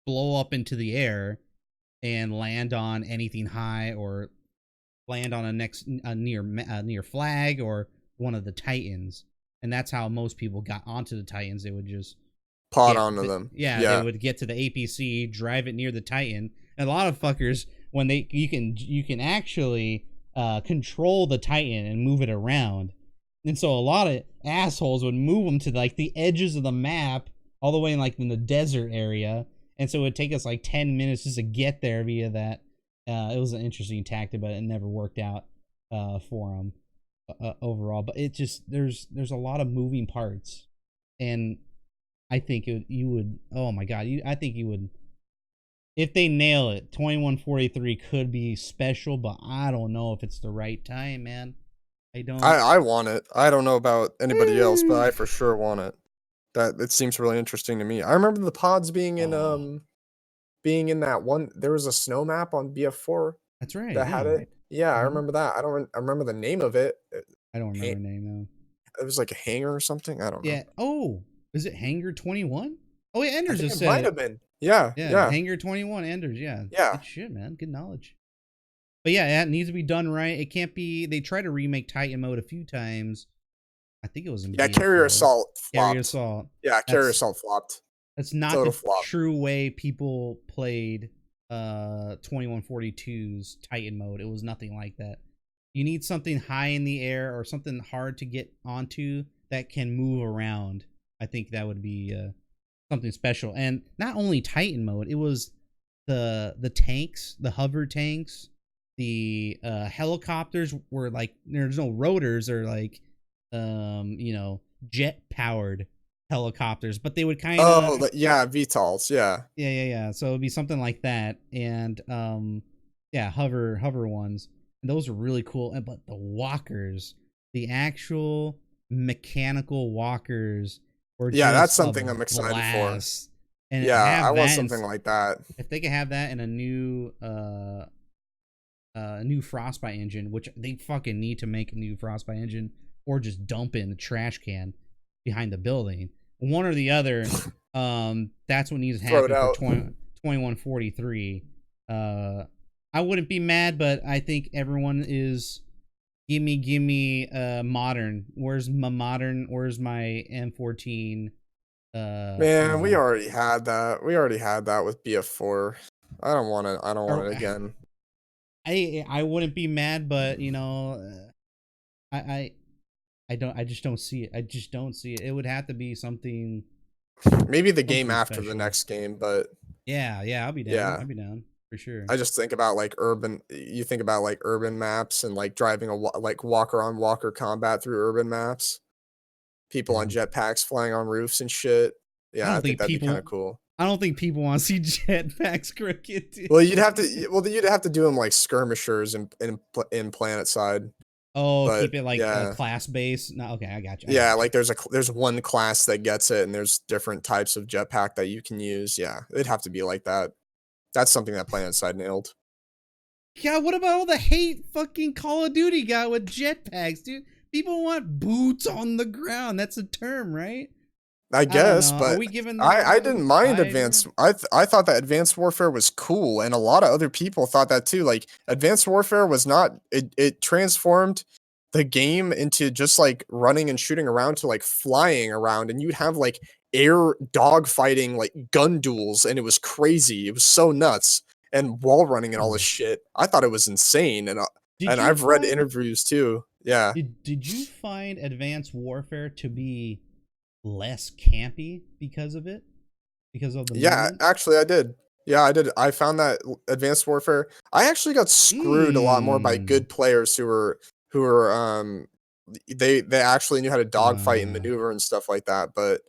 blow up into the air and land on anything high or land on a near flag or one of the Titans. And that's how most people got onto the Titans. They would just pod onto them. Yeah, they would get to the APC, drive it near the Titan. And a lot of fuckers, when you can actually control the Titan and move it around. And so a lot of assholes would move them to like the edges of the map, all the way in the desert area. And so it would take us like 10 minutes just to get there via that. It was an interesting tactic, but it never worked out for them overall. But it just there's a lot of moving parts and I think you would. Oh my god, I think you would. If they nail it, 2143 could be special, but I don't know if it's the right time, man. I don't. I want it. I don't know about anybody else, but I for sure want it. That it seems really interesting to me. I remember the pods being in that one. There was a snow map on BF4 That's right. that had Yeah. it. Yeah, I remember that. I remember the name of it. I don't remember the name though. It was like a hangar or something. I don't know. Yeah. Oh, is it Hangar 21? Oh, yeah, Enders just said might have been. Yeah. Yeah. Hangar 21, Enders. Yeah. Yeah. Good shit, man. Good knowledge. But yeah, it needs to be done right. It can't be. They tried to remake Titan mode a few times. I think it was in Carrier Assault flopped. Carrier Assault. Yeah, Carrier Assault flopped. That's not the true way people played 2142's Titan mode. It was nothing like that. You need something high in the air or something hard to get onto that can move around. I think that would be something special. And not only Titan mode, it was the tanks, the hover tanks, the helicopters were like, there's no rotors or like jet powered helicopters, but they would kind of VTOLs, yeah. So it'd be something like that, and hover ones. And those are really cool. But the walkers, the actual mechanical walkers, were that's something I'm excited for. And I want something like that. If they could have that in a new Frostbite engine, which they fucking need to make a new Frostbite engine, or just dump it in the trash can behind the building. One or the other. That's what needs to happen for 2143. I wouldn't be mad, but I think everyone is gimme modern. Where's my modern? Where's my M14? Man, we already had that. We already had that with BF4. I don't want it again. I wouldn't be mad, but I just don't see it. I just don't see it. It would have to be something. Maybe the game after special. The next game, but yeah, I'll be down. Yeah. I'll be down for sure. I just think about like urban. You think about like urban maps and like driving like walker on walker combat through urban maps. People on jetpacks flying on roofs and shit. Yeah, I think that'd be kind of cool. I don't think people want to see jetpacks, Cricket. Dude. Well, you'd have to do them like skirmishers in Planet Side. Oh, but, keep it like class based. No, okay, I got you. Yeah, like there's one class that gets it, and there's different types of jetpack that you can use. Yeah, it'd have to be like that. That's something that Planet Side nailed. Yeah, what about all the hate fucking Call of Duty got with jetpacks, dude? People want boots on the ground. That's a term, right? I guess, but I didn't mind Advanced. I thought that Advanced Warfare was cool, and a lot of other people thought that too. Like Advanced Warfare was not. It transformed the game into just like running and shooting around to like flying around, and you'd have like air dogfighting, like gun duels, and it was crazy. It was so nuts, and wall running and all this shit. I thought it was insane, and I've read interviews too. Yeah. Did you find Advanced Warfare to be less campy because of it? Because of the movement? Actually I did. Yeah, I did. I found that Advanced Warfare, I actually got screwed a lot more by good players who were they actually knew how to dogfight and maneuver and stuff like that, but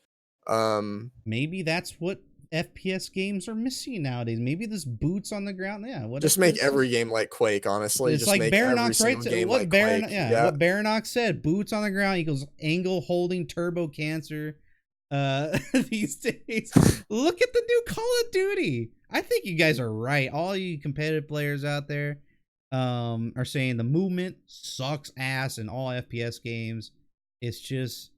maybe that's what FPS games are missing nowadays. Maybe this boots on the ground. Yeah, just make every game like Quake, honestly. It's just like make Baranox, right? What what Baranox said, boots on the ground equals angle holding turbo cancer. These days, look at the new Call of Duty. I think you guys are right. All you competitive players out there are saying the movement sucks ass in all FPS games. It's just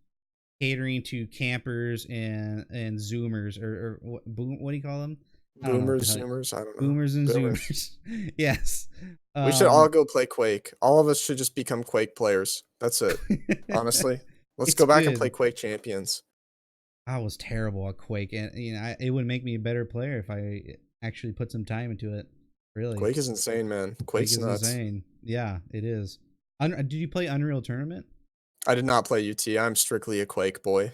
catering to campers and zoomers or what do you call them? Boomers, zoomers, I don't know. Boomers and zoomers. Yes. We should all go play Quake. All of us should just become Quake players. That's it. Honestly. Let's go back and play Quake Champions. I was terrible at Quake, and it would make me a better player if I actually put some time into it. Really. Quake is insane, man. Quake's nuts. Insane. Yeah, it is. Did you play Unreal Tournament? I did not play UT. I'm strictly a Quake boy.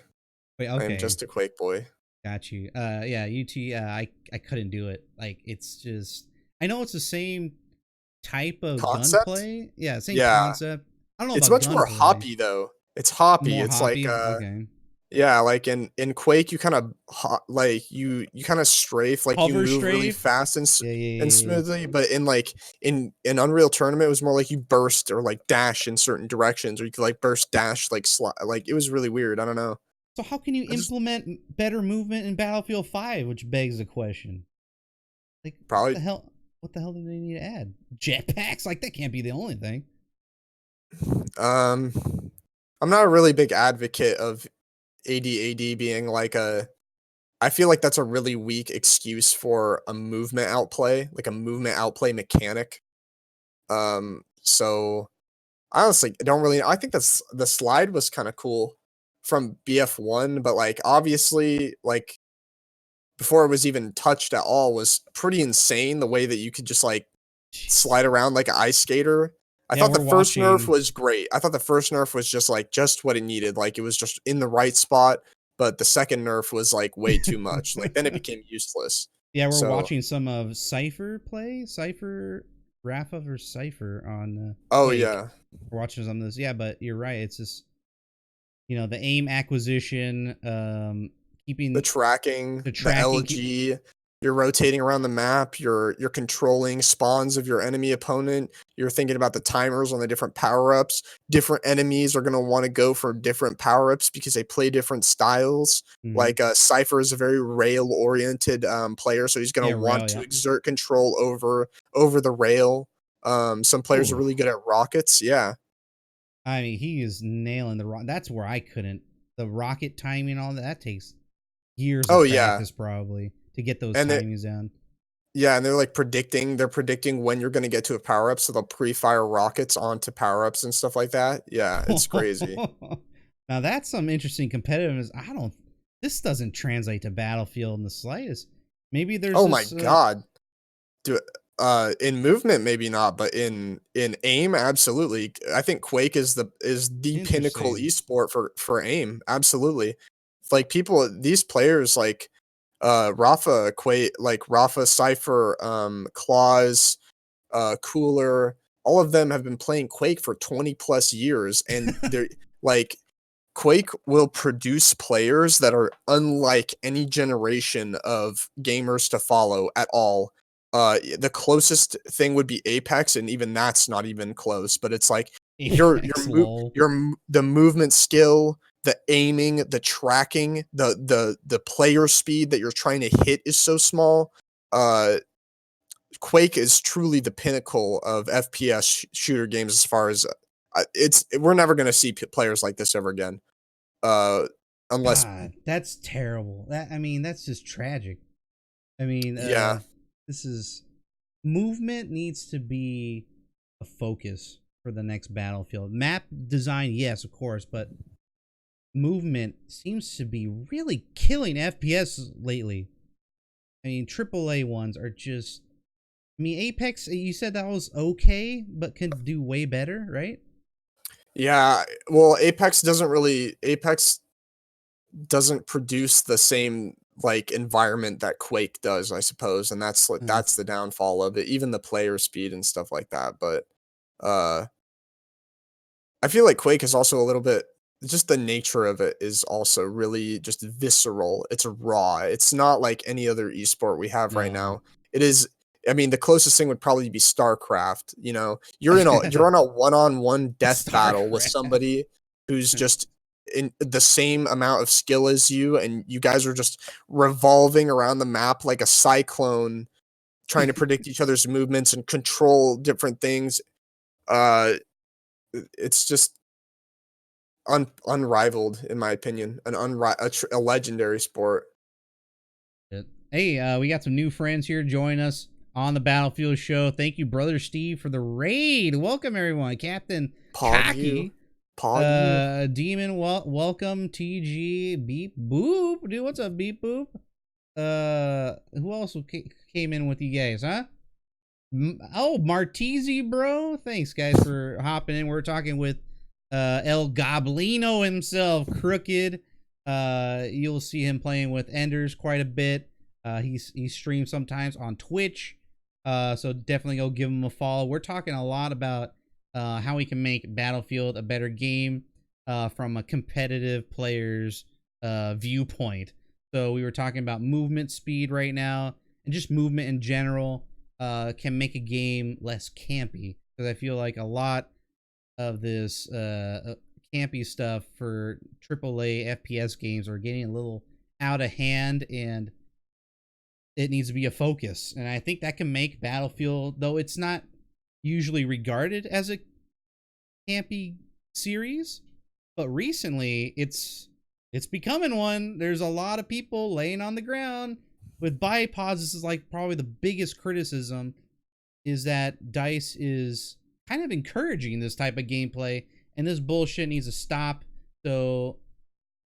Wait, okay. I am just a Quake boy. Got you. Yeah, UT. I couldn't do it. Like, it's just. I know it's the same type of gunplay. Yeah, same concept. I don't know. It's much more hoppy though. It's hoppy. It's hoppy? Like okay. Yeah, like in Quake, you kind of like you kind of strafe, like you Hover move really strafe. fast Yeah, yeah, and yeah, yeah. smoothly. But in like in Unreal Tournament, it was more like you burst or like dash in certain directions, or you could like burst dash like it was really weird. I don't know. So how can you I just implement better movement in Battlefield 5? Which begs the question. Like, what probably the hell? What the hell do they need to add? Jetpacks? Like, that can't be the only thing. um I'm not a really big advocate of AD being like a. I feel like that's a really weak excuse for a movement outplay, like a movement outplay mechanic. So honestly, I don't really. I think that's the slide was kind of cool from BF1, but like obviously, like before it was even touched at all, was pretty insane. The way that you could just like Jeez. slide around like an ice skater. I Yeah, thought the we're first nerf watching. was great. I thought the first nerf was just what it needed. Like it was just in the right spot. But the second nerf was like way too much. Like then it became useless. Yeah, we're So watching some of Cypher play. Cypher, Rafa versus Cypher on oh Quake. yeah, We're watching some of this. Yeah, but you're right. It's just, the aim acquisition, the keeping tracking, the the tracking. LG, you're rotating around the map, you're controlling spawns of your enemy opponent, you're thinking about the timers on the different power-ups. Different enemies are going to want to go for different power-ups because they play different styles. Mhm. Like Cypher is a very rail-oriented player, so he's going Yeah, to want rail. to Yeah. exert control over the rail. Some players are Ooh. really good at rockets. Yeah. I mean, he is nailing the rock. That's where I couldn't. The rocket timing, all that, that takes years Oh of yeah. practice probably to get those And timings down. yeah, and they're like they're predicting when you're gonna get to a power up, so they'll pre-fire rockets onto power ups and stuff like that. Yeah, it's crazy. Now that's some interesting competitiveness. I don't. This doesn't translate to Battlefield in the slightest. Maybe there's Oh my this. god. Do in movement maybe not, but in aim absolutely. I think Quake is the pinnacle Interesting. esport for aim. Absolutely. Like people these players like Rafa Quake like Rafa Cypher Claws Cooler, all of them have been playing Quake for 20 plus years, and they're like Quake will produce players that are unlike any generation of gamers to follow at all. The closest thing would be Apex, and even that's not even close. But it's like Apex lol. the movement skill, the aiming, the tracking, the player speed that you're trying to hit is so small. Uh, Quake is truly the pinnacle of FPS shooter games as far as we're never going to see players like this ever again. Uh unless God, that's terrible. That I mean, that's just tragic. I mean, yeah. this is movement needs to be a focus for the next Battlefield. Map design, yes, of course, but movement seems to be really killing FPS lately. I mean, AAA ones are just. I mean, Apex. You said that was okay, but can do way better, right? Yeah, well Apex doesn't produce the same like environment that Quake does, I suppose, and Uh, that's the downfall of it. Even the player speed and stuff like that, but uh I feel like Quake is also a little bit just the nature of it is also really just visceral. It's raw. It's not like any other esport we have right no. now. It is I mean, the closest thing would probably be StarCraft, you know. You're on a one-on-one death battle with StarCraft. somebody who's just in the same amount of skill as you, and you guys are just revolving around the map like a cyclone trying to predict each other's movements and control different things. Uh it's just unrivaled in my opinion, a legendary sport. Hey, we got some new friends here join us on the Battlefield show. Thank you, brother Steve, for the raid. Welcome everyone, Captain Pog you, Cocky, pog you. Demon. Welcome, TG, Beep Boop, dude. What's up, Beep Boop? Who else came in with you guys, huh? Oh, Martese, bro. Thanks, guys, for hopping in. We're talking with El Goblino himself, Crooked. You'll see him playing with Enders quite a bit. He streams sometimes on Twitch. So definitely go give him a follow. We're talking a lot about how we can make Battlefield a better game from a competitive players viewpoint. So we were talking about movement speed right now, and just movement in general can make a game less campy, because I feel like a lot of this campy stuff for AAA FPS games are getting a little out of hand, and it needs to be a focus. And I think that can make Battlefield, though it's not usually regarded as a campy series, but recently it's becoming one. There's a lot of people laying on the ground with bipods. This is like probably the biggest criticism, is that DICE is kind of encouraging this type of gameplay, and this bullshit needs to stop. So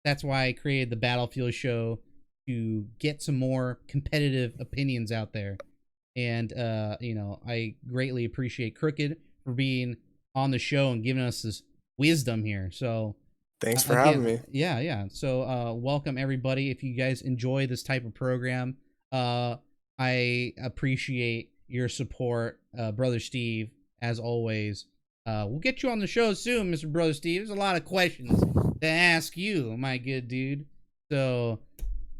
that's why I created the Battlefield show, to get some more competitive opinions out there. And I greatly appreciate Crooked for being on the show and giving us this wisdom here. So thanks for having me. Yeah. So welcome everybody. If you guys enjoy this type of program, I appreciate your support, Brother Steve, as always. We'll get you on the show soon, Mr. Brother Steve. There's a lot of questions to ask you, my good dude. So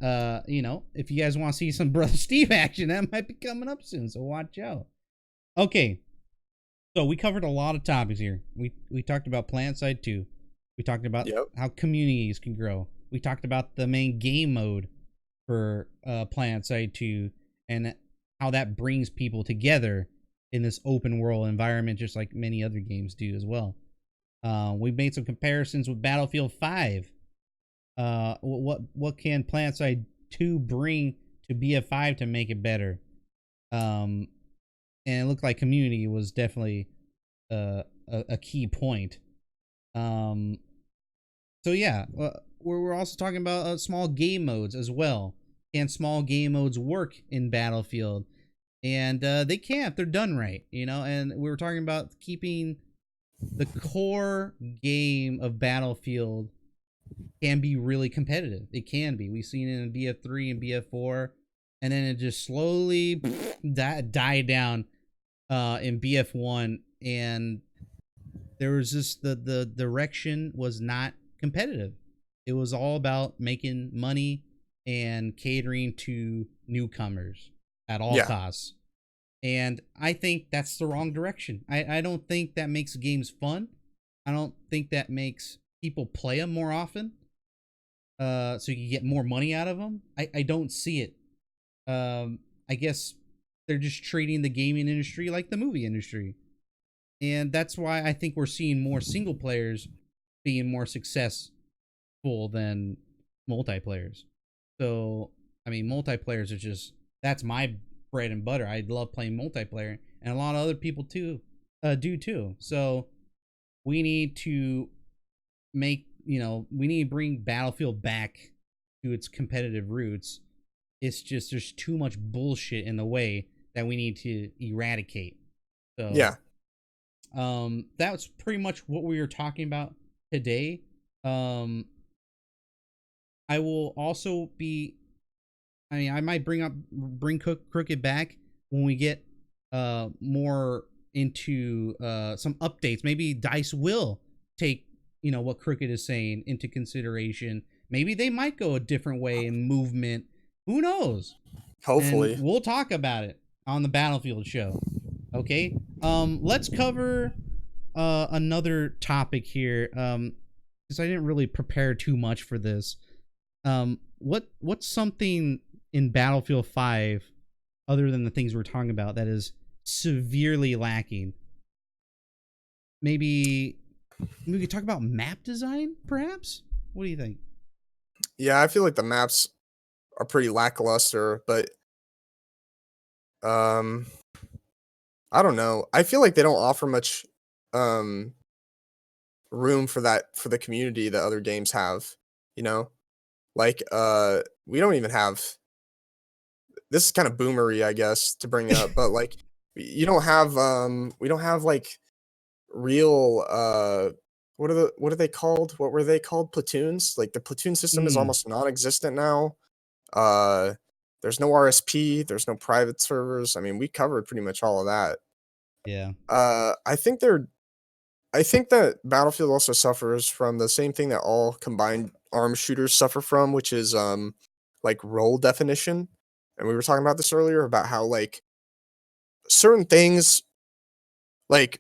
if you guys want to see some Brother Steve action, that might be coming up soon, so watch out. Okay, so we covered a lot of topics here. We talked about PlanetSide 2. We talked about how communities can grow. We talked about the main game mode for PlanetSide 2, and how that brings people together in this open world environment, just like many other games do as well. We've made some comparisons with Battlefield 5. What can PlanetSide 2 bring to BF5 to make it better? And it looked like community was definitely a key point. So yeah, we're also talking about small game modes as well. Can small game modes work in Battlefield? And they can if they're done right, and we were talking about keeping the core game of Battlefield can be really competitive. It can be. We've seen it in BF3 and BF4, and then it just slowly died down in BF1, and there was just the direction was not competitive. It was all about making money and catering to newcomers at all costs. And I think that's the wrong direction. I don't think that makes games fun. I don't think that makes people play them more often, so you can get more money out of them. I don't see it. I guess they're just treating the gaming industry like the movie industry, and that's why I think we're seeing more single players being more successful than multiplayers. So I mean, multiplayers are just, that's my bread and butter. I love playing multiplayer, and a lot of other people too do too. So we need to we need to bring Battlefield back to its competitive roots. It's just there's too much bullshit in the way that we need to eradicate. So yeah, that's pretty much what we were talking about today. I will also be, I might bring Crooked back when we get more into some updates. Maybe DICE will take what Crooked is saying into consideration. Maybe they might go a different way in movement. Who knows? Hopefully. And we'll talk about it on the Battlefield show. Okay. Let's cover another topic here. Because I didn't really prepare too much for this. What's something in Battlefield 5 other than the things we're talking about that is severely lacking? Maybe we could talk about map design, perhaps? What do you think? Yeah, I feel like the maps are pretty lackluster, but I don't know. I feel like they don't offer much room for the community that other games have, you know? Like we don't even have, this is kind of boomery, I guess, to bring up, but like you don't have we don't have like real what are they called? What were they called? Platoons? Like the platoon system is almost non-existent now. Uh there's no RSP, there's no private servers. I mean, we covered pretty much all of that. Yeah. I think that Battlefield also suffers from the same thing that all combined arm shooters suffer from, which is like role definition. And we were talking about this earlier about how like certain things like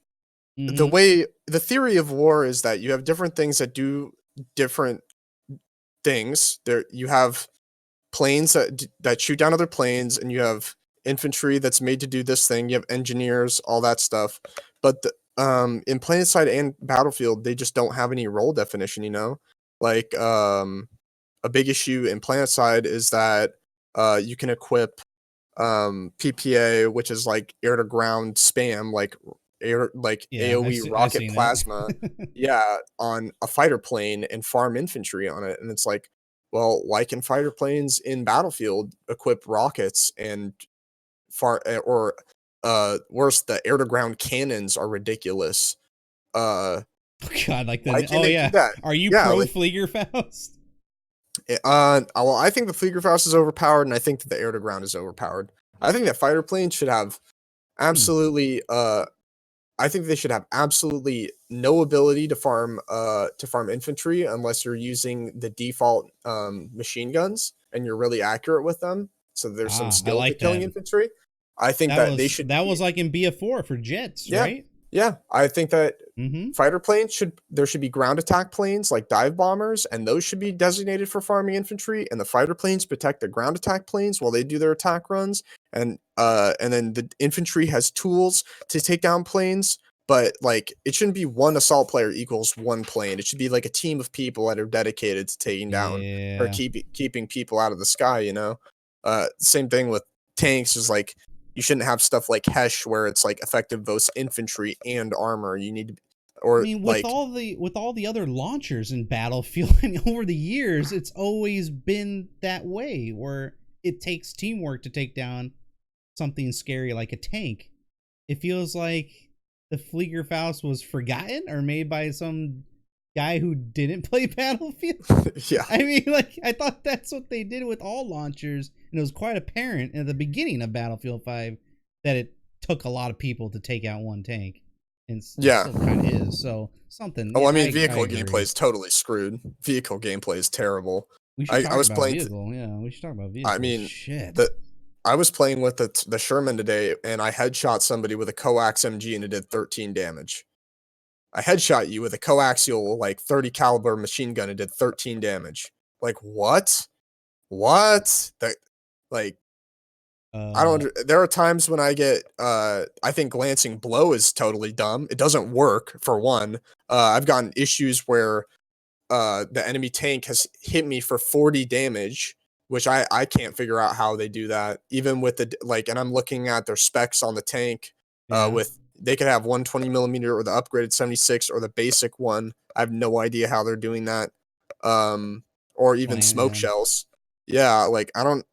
Mm-hmm. the theory of war is that you have different things that do different things. There you have planes that shoot down other planes, and you have infantry that's made to do this thing. You have engineers, all that stuff. But in PlanetSide and Battlefield, they just don't have any role definition. You know, like a big issue in PlanetSide is that you can equip PPA, which is like air to ground spam, like Yeah, AoE I've rocket seen it. plasma, yeah, on a fighter plane and farm infantry on it. And it's like, well, why can fighter planes in Battlefield equip rockets and or worse, the air to ground cannons are ridiculous. God, like Why the can't they do yeah. that? Are you Yeah, pro like Fliegerfaust? well, I think the Fliegerfaust is overpowered, and I think that the air to ground is overpowered. I think that fighter planes should have Hmm. absolutely I think they should have absolutely no ability to farm infantry unless you're using the default machine guns and you're really accurate with them. So there's some I skill to like killing that. infantry. I think that they should That be was like in BF4 for jets, yeah. right? Yeah. I think that Mm-hmm. fighter planes should be ground attack planes like dive bombers, and those should be designated for farming infantry, and the fighter planes protect the ground attack planes while they do their attack runs, and then the infantry has tools to take down planes, but like it shouldn't be one assault player equals one plane. It should be like a team of people that are dedicated to taking down or Yeah. keeping people out of the sky, you know. Same thing with tanks is like you shouldn't have stuff like Hesh where it's like effective both infantry and armor. You need to, I or mean, like with all the other launchers in Battlefield, I mean, over the years, it's always been that way, where it takes teamwork to take down something scary like a tank. It feels like the Fliegerfaust was forgotten or made by some guy who didn't play Battlefield. yeah. I mean, like, I thought that's what they did with all launchers, and it was quite apparent at the beginning of Battlefield 5 that it took a lot of people to take out one tank, and it Yeah. still kind of is. So something, Oh, yeah, I mean, I vehicle gameplay agree. is totally screwed. Vehicle gameplay is terrible. We should I talk was about playing. vehicle. Yeah, we should talk about I vehicles. mean, Shit. the I was playing with the Sherman today, and I headshot somebody with a coax MG, and it did 13 damage. I headshot you with a coaxial like 30 caliber machine gun, and did 13 damage. Like what? What? That like I don't. Uh, There are times when I get. I think glancing blow is totally dumb. It doesn't work for one. I've gotten issues where the enemy tank has hit me for 40 damage, which I can't figure out how they do that. Even with the like, and I'm looking at their specs on the tank. yeah, With they could have 120 millimeter or the upgraded 76 or the basic one. I have no idea how they're doing that. Or even plant. smoke Yeah, shells. Yeah, like I don't.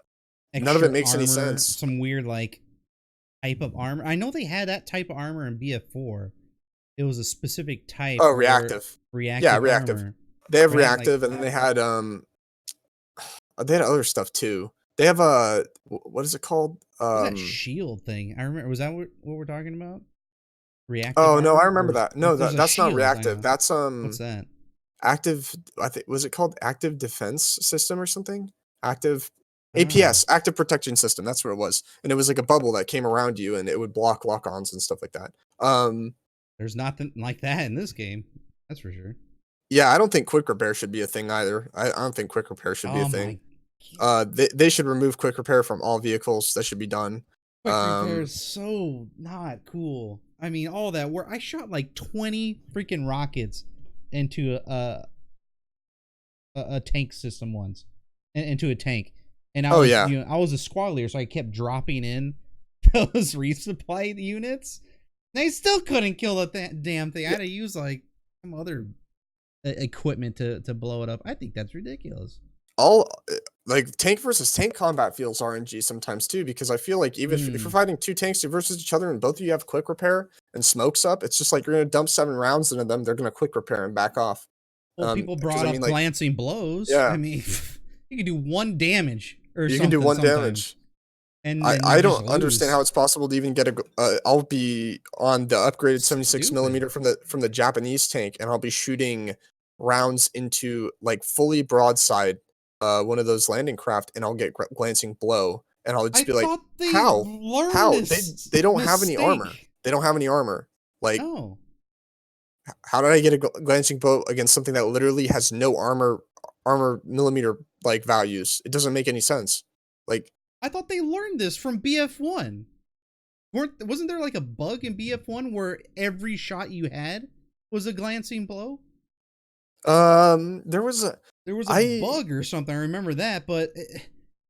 None of it extra makes any armor, sense. some weird like type of armor. I know they had that type of armor in BF4. It was a specific type Oh, where reactive. Yeah, reactive reactive. armor, They have right? Like, reactive, and then they had other stuff too. They have a what is it called? what's that shield thing? I remember. Was that what we're talking about? Reactive Oh no, I armor, remember or that. No, there's a that's not shield. I reactive. know. That's What's that? active. I think was it called active defense system or something? Active Oh, APS, active protection system. That's what it was. And it was like a bubble that came around you, and it would block lock-ons and stuff like that. there's nothing like that in this game. That's for sure. Yeah, I don't think quick repair should be a thing either. I don't think quick repair should be a Oh thing. my god. They should remove quick repair from all vehicles. That should be done. Quick repair is so not cool. I mean, all that work. I shot like 20 freaking rockets into a tank system once, into a tank, and I Oh was yeah. I was a squallier, so I kept dropping in those resupply units. They still couldn't kill the damn thing. I Yeah. had to use like some other equipment to blow it up. I think that's ridiculous. All like tank versus tank combat feels RNG sometimes too, because I feel like even if you're Mm. fighting two tanks versus each other and both of you have quick repair and smokes up, it's just like you're gonna dump 7 rounds into them. They're gonna quick repair and back off. Well, people Because brought I up mean, like, glancing blows. I yeah, mean, you can do one damage or you can do something one sometimes, damage. and I then you I just don't understand how lose. it's possible to even get a. I'll be on the upgraded 76 Stupid. millimeter from the Japanese tank, and I'll be shooting rounds into like fully broadside one of those landing craft, and I'll get glancing blow, and I'll just I be like, thought they how? learned How? this They don't have any armor. mistake. They don't have any armor. Like, No. how did I get a glancing bow against something that literally has no armor millimeter like values? It doesn't make any sense. Like, I thought they learned this from BF1. Wasn't there like a bug in BF1 where every shot you had was a glancing blow? there was a bug or something. I remember that, but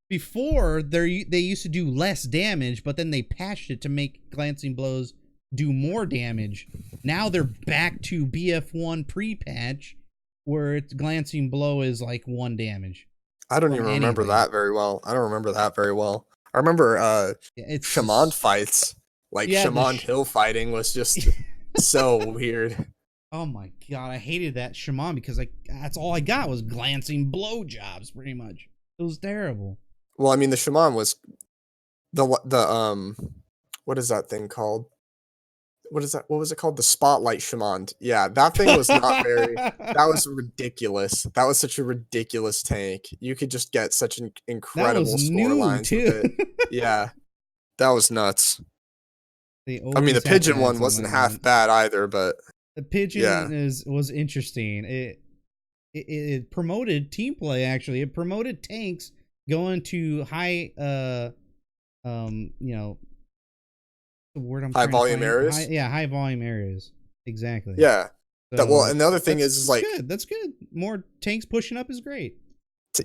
before they used to do less damage, but then they patched it to make glancing blows do more damage. Now they're back to BF1 pre-patch where its glancing blow is like 1 damage. I don't even remember that very well. I remember shaman fights. Like, shaman hill fighting was just so weird. Oh my god, I hated that shaman because that's all I got was glancing blowjobs pretty much. It was terrible. Well, I mean, the shaman was the what is that thing called? What was it called? The spotlight shaman. Yeah, that thing was not very that was ridiculous. That was such a ridiculous tank. You could just get such an incredible score lines with it. Yeah. That was nuts. I mean, the pigeon one wasn't half bad either, but the pigeon was interesting. It promoted team play. Actually, it promoted tanks going to high the word I'm high volume areas. High volume areas. Exactly. Yeah. So and the other thing is like good. That's good. More tanks pushing up is great.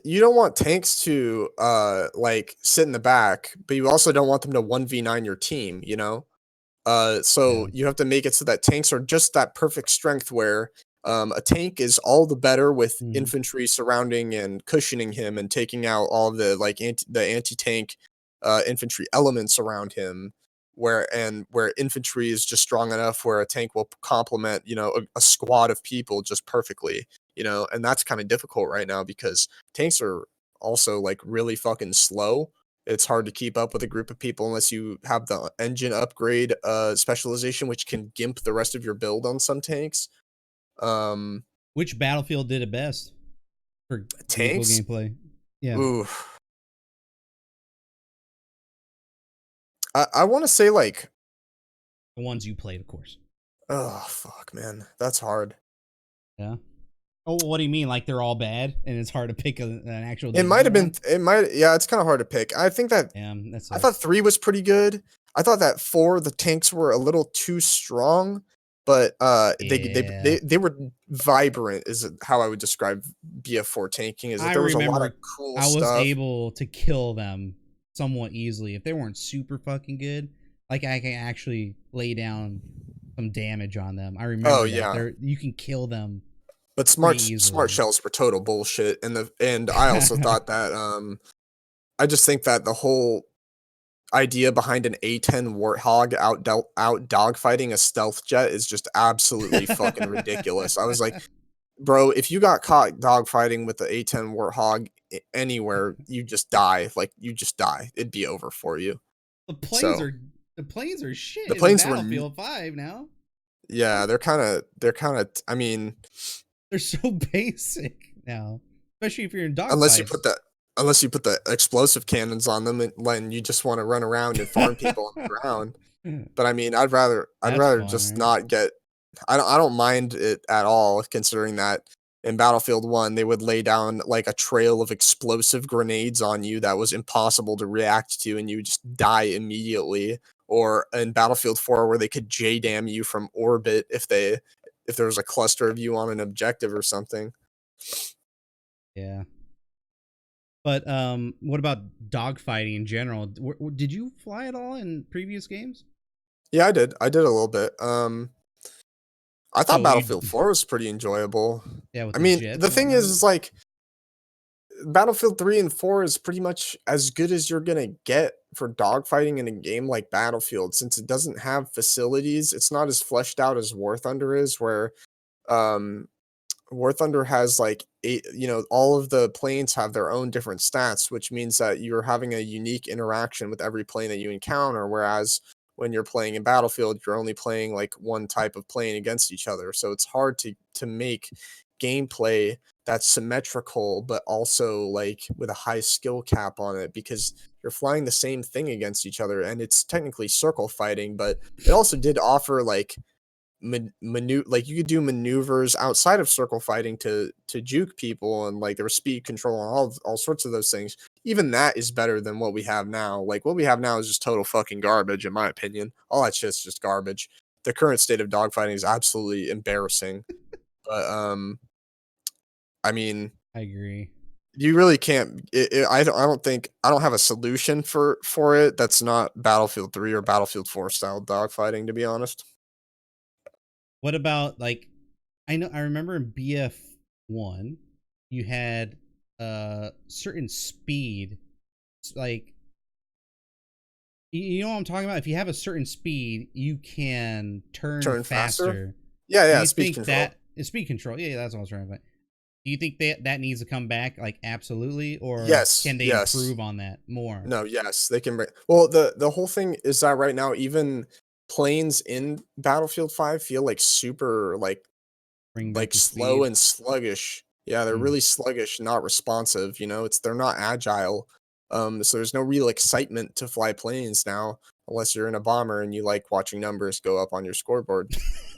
You don't want tanks to like sit in the back, but you also don't want them to 1v9 your team, you know? So you have to make it so that tanks are just that perfect strength where a tank is all the better with infantry surrounding and cushioning him and taking out all of the like anti-tank infantry elements around him, where infantry is just strong enough where a tank will complement, you know, a squad of people just perfectly, you know. And that's kind of difficult right now because tanks are also like really fucking slow. It's hard to keep up with a group of people unless you have the engine upgrade specialization, which can gimp the rest of your build on some tanks. Which Battlefield did it best for tanks gameplay? Yeah. Ooh. I want to say like the ones you played, of course. Oh fuck, man, that's hard. Yeah. Oh, what do you mean? Like they're all bad, and it's hard to pick an actual. It might have been. It might. Yeah, it's kind of hard to pick. I think that. I thought 3 was pretty good. I thought that 4, the tanks were a little too strong, but they were vibrant. Is how I would describe BF4 tanking. Is that there was a lot of cool stuff. I was able to kill them somewhat easily if they weren't super fucking good. Like I can actually lay down some damage on them. I remember. Oh yeah, you can kill them. But smart shells were total bullshit, and I also thought that I just think that the whole idea behind an A10 Warthog out dogfighting a stealth jet is just absolutely fucking ridiculous. I was like, bro, if you got caught dogfighting with the A10 Warthog anywhere, you just die. Like you just die. It'd be over for you. The planes are shit. The planes in Battlefield 5 now. Yeah, they're kind of. I mean. They're so basic now, especially if you're in dogfights. Unless you put the explosive cannons on them, and when you just want to run around and farm people on the ground. But I mean, I'd rather just not get. I don't mind it at all, considering that in Battlefield 1 they would lay down like a trail of explosive grenades on you that was impossible to react to, and you would just die immediately. Or in Battlefield 4 where they could JDAM you from orbit if there was a cluster of you on an objective or something. Yeah. But what about dogfighting in general? Did you fly at all in previous games? Yeah, I did. I did a little bit. I thought Battlefield 4 was pretty enjoyable. Yeah, I mean, the thing is like Battlefield 3 and 4 is pretty much as good as you're going to get for dogfighting in a game like Battlefield, since it doesn't have facilities. It's not as fleshed out as War Thunder is, where War Thunder has like all of the planes have their own different stats, which means that you're having a unique interaction with every plane that you encounter, whereas when you're playing in Battlefield, you're only playing like one type of plane against each other. So it's hard to make gameplay that's symmetrical, but also like with a high skill cap on it because you're flying the same thing against each other, and it's technically circle fighting, but it also did offer like like you could do maneuvers outside of circle fighting to juke people, and like there was speed control and all sorts of those things. Even that is better than what we have now. Like what we have now is just total fucking garbage in my opinion. All that shit's just garbage. The current state of dogfighting is absolutely embarrassing. But I mean, I agree. you really can't. I don't think I don't have a solution for it that's not Battlefield 3 or Battlefield 4 style dogfighting. To be honest. What about like I remember in BF1 you had certain speed, like you know what I'm talking about? If you have a certain speed, you can turn faster. Yeah, Do yeah, you speed think control. that is speed control? Yeah, that's what I was trying to find. Do you think that needs to come back like absolutely, or Yes, can they yes. improve on that more? No, yes, they can bring. Well, the whole thing is that right now, even planes in Battlefield 5 feel like super Bring back like the slow speed. and sluggish. Yeah, they're Mm. really sluggish, not responsive. You know, it's they're not agile. So there's no real excitement to fly planes now, unless you're in a bomber and you like watching numbers go up on your scoreboard.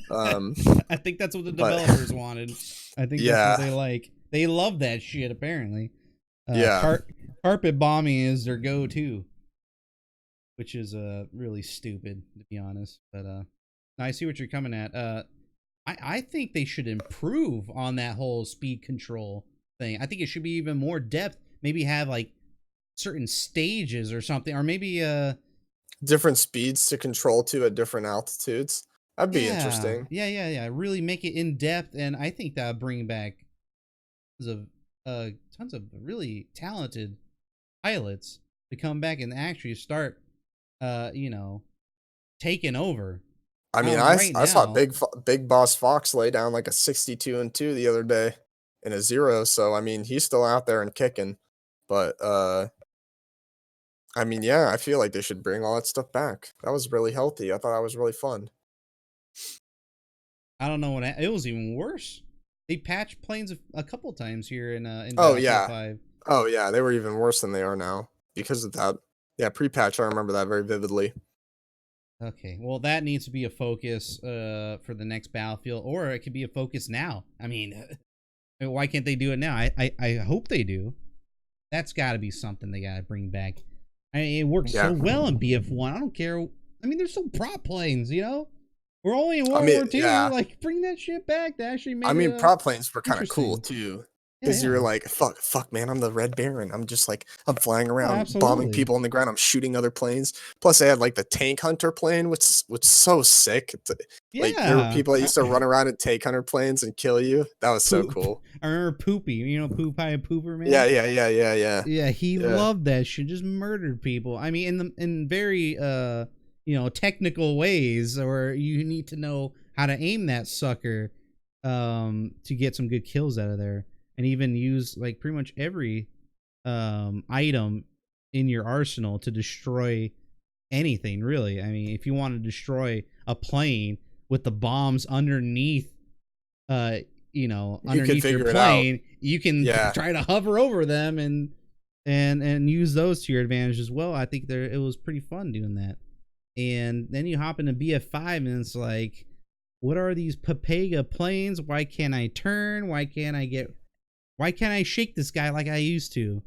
Um, I think that's what the but developers wanted. I think that's what yeah, they like. They love that shit apparently. Uh, yeah. car- carpet bombing is their go-to, which is really stupid to be honest. But I see what you're coming at. I think they should improve on that whole speed control thing. I think it should be even more depth. Maybe have like certain stages or something, or maybe Different speeds to control to at different altitudes. That'd be yeah, interesting. yeah. Really make it in depth, and I think that would bring back tons of tons of really talented pilots to come back and actually start you know, taking over. I mean, Right I saw now, Big Boss Fox lay down like a 62-2 the other day in a 0, so, I mean, he's still out there and kicking, but, I mean, yeah, I feel like they should bring all that stuff back. That was really healthy. I thought that was really fun. I don't know what it was even worse. They patched planes a couple times here in Oh, Battlefield yeah. 5. Oh, yeah, they were even worse than they are now because of that. Yeah, pre-patch, I remember that very vividly. Okay, well that needs to be a focus for the next Battlefield, or it could be a focus now. I mean, why can't they do it now? I hope they do. That's got to be something they got to bring back. I mean, it worked Yeah. so well in BF1. I don't care. I mean, there's some prop planes, you know. We're only in I World mean, War II. yeah. Like, bring that shit back. That actually I made it mean, prop planes were kinda cool interesting. too, Yeah, because you were yeah. like, fuck, man, I'm the Red Baron." I'm just like I'm flying Oh, around, bombing absolutely. people on the ground, I'm shooting other planes. Plus, they had, like, the tank hunter plane, which so sick. Like, there were Yeah. people that used to run around in tank hunter planes and kill you. That was so Poop. cool. I remember Poopy. You know, Poop Pie Pooper Yeah, Man. yeah, yeah, yeah, yeah. Yeah, he Yeah. loved that shit. Just murdered people. I mean, in very technical ways, or you need to know how to aim that sucker to get some good kills out of there, and even use like pretty much every item in your arsenal to destroy anything. Really, I mean, if you want to destroy a plane with the bombs underneath uh You could underneath your figure it out. plane, you can Yeah. try to hover over them and use those to your advantage as well. I think it was pretty fun doing that. And then you hop into BF5 and it's like, what are these Papega planes? Why can't I turn? Why can't I shake this guy like I used to?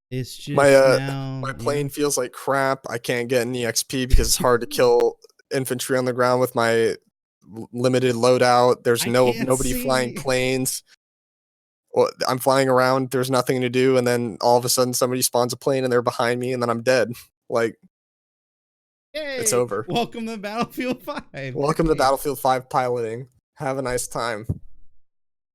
It's My, just now, my plane feels like crap. I can't get any XP because it's hard to kill infantry on the ground with my limited loadout. There's I can't nobody flying see. planes. Well, I'm flying around. There's nothing to do, and then all of a sudden somebody spawns a plane and they're behind me, and then I'm dead. Like it's Hey, over. welcome to Battlefield 5. Welcome to Battlefield 5 piloting. Have a nice time.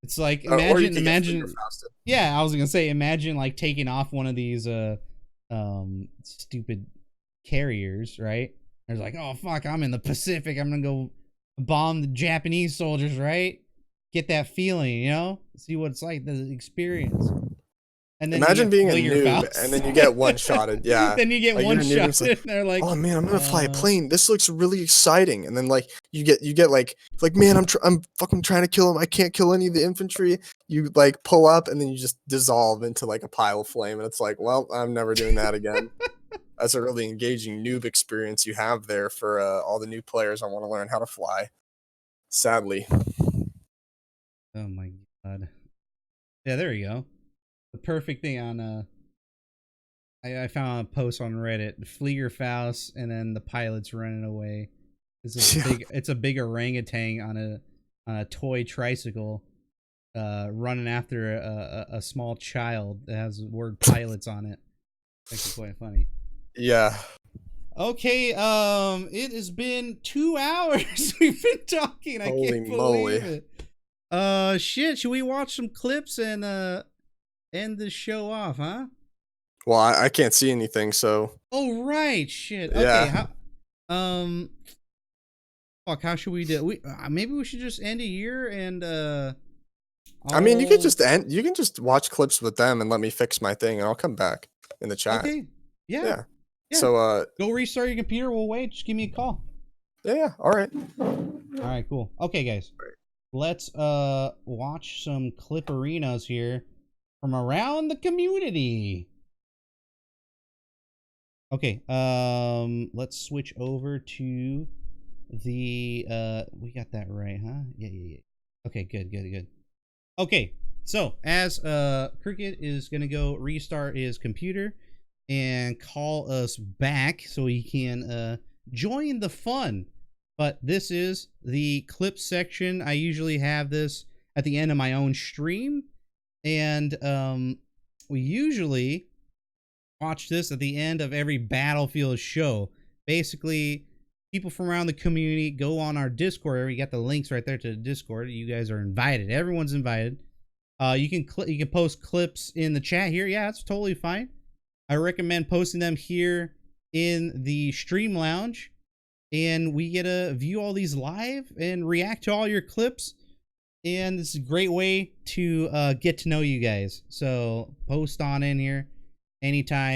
It's like Or you could get fleet imagine. fasted. Yeah, I was gonna say, imagine like taking off one of these stupid carriers, right? There's like, oh fuck, I'm in the Pacific. I'm gonna go bomb the Japanese soldiers, right? Get that feeling, you know? See what it's like, the experience. And then Imagine being a Fleer noob Faust. and then you get one-shotted. Yeah. Then you get like, one-shotted. Like, and they're like, oh man, I'm gonna fly a plane. This looks really exciting. And then like you get like man, I'm fucking trying to kill him. I can't kill any of the infantry. You like pull up and then you just dissolve into like a pile of flame. And it's like, well, I'm never doing that again. That's a really engaging noob experience you have there for all the new players. I want to learn how to fly. Sadly. Oh my god. Yeah, there you go. The perfect thing on I found a post on Reddit, Fleer Faust, and then the pilot's running away. It's a big orangutan on a toy tricycle, running after a small child that has the word pilots on it. It's actually quite funny. Yeah. Okay, it has been 2 hours we've been talking. I can't believe it. Shit, should we watch some clips and end the show off, huh? Well, I can't see anything, so. Oh right, shit. Yeah. Okay, fuck, how should we do? Maybe we should just end a year and I mean, you can just watch clips with them and let me fix my thing, and I'll come back in the chat. Okay. Yeah. So go restart your computer. We'll wait. Just give me a call. Yeah. All right. All right. Cool. Okay, guys. Let's watch some clipperinos here from around the community. Okay. Let's switch over to the we got that right, huh? Yeah. Okay. Good. Okay. So as Cricket is gonna go restart his computer and call us back so he can join the fun. But this is the clip section. I usually have this at the end of my own stream, and we usually watch this at the end of every Battlefield show. Basically, people from around the community go on our Discord. We got the links right there to the Discord. You guys are invited. Everyone's invited. You can post clips in the chat here. Yeah, that's totally fine. I recommend posting them here in the stream lounge, and we get to view all these live and react to all your clips. And this is a great way to get to know you guys. So post on in here anytime.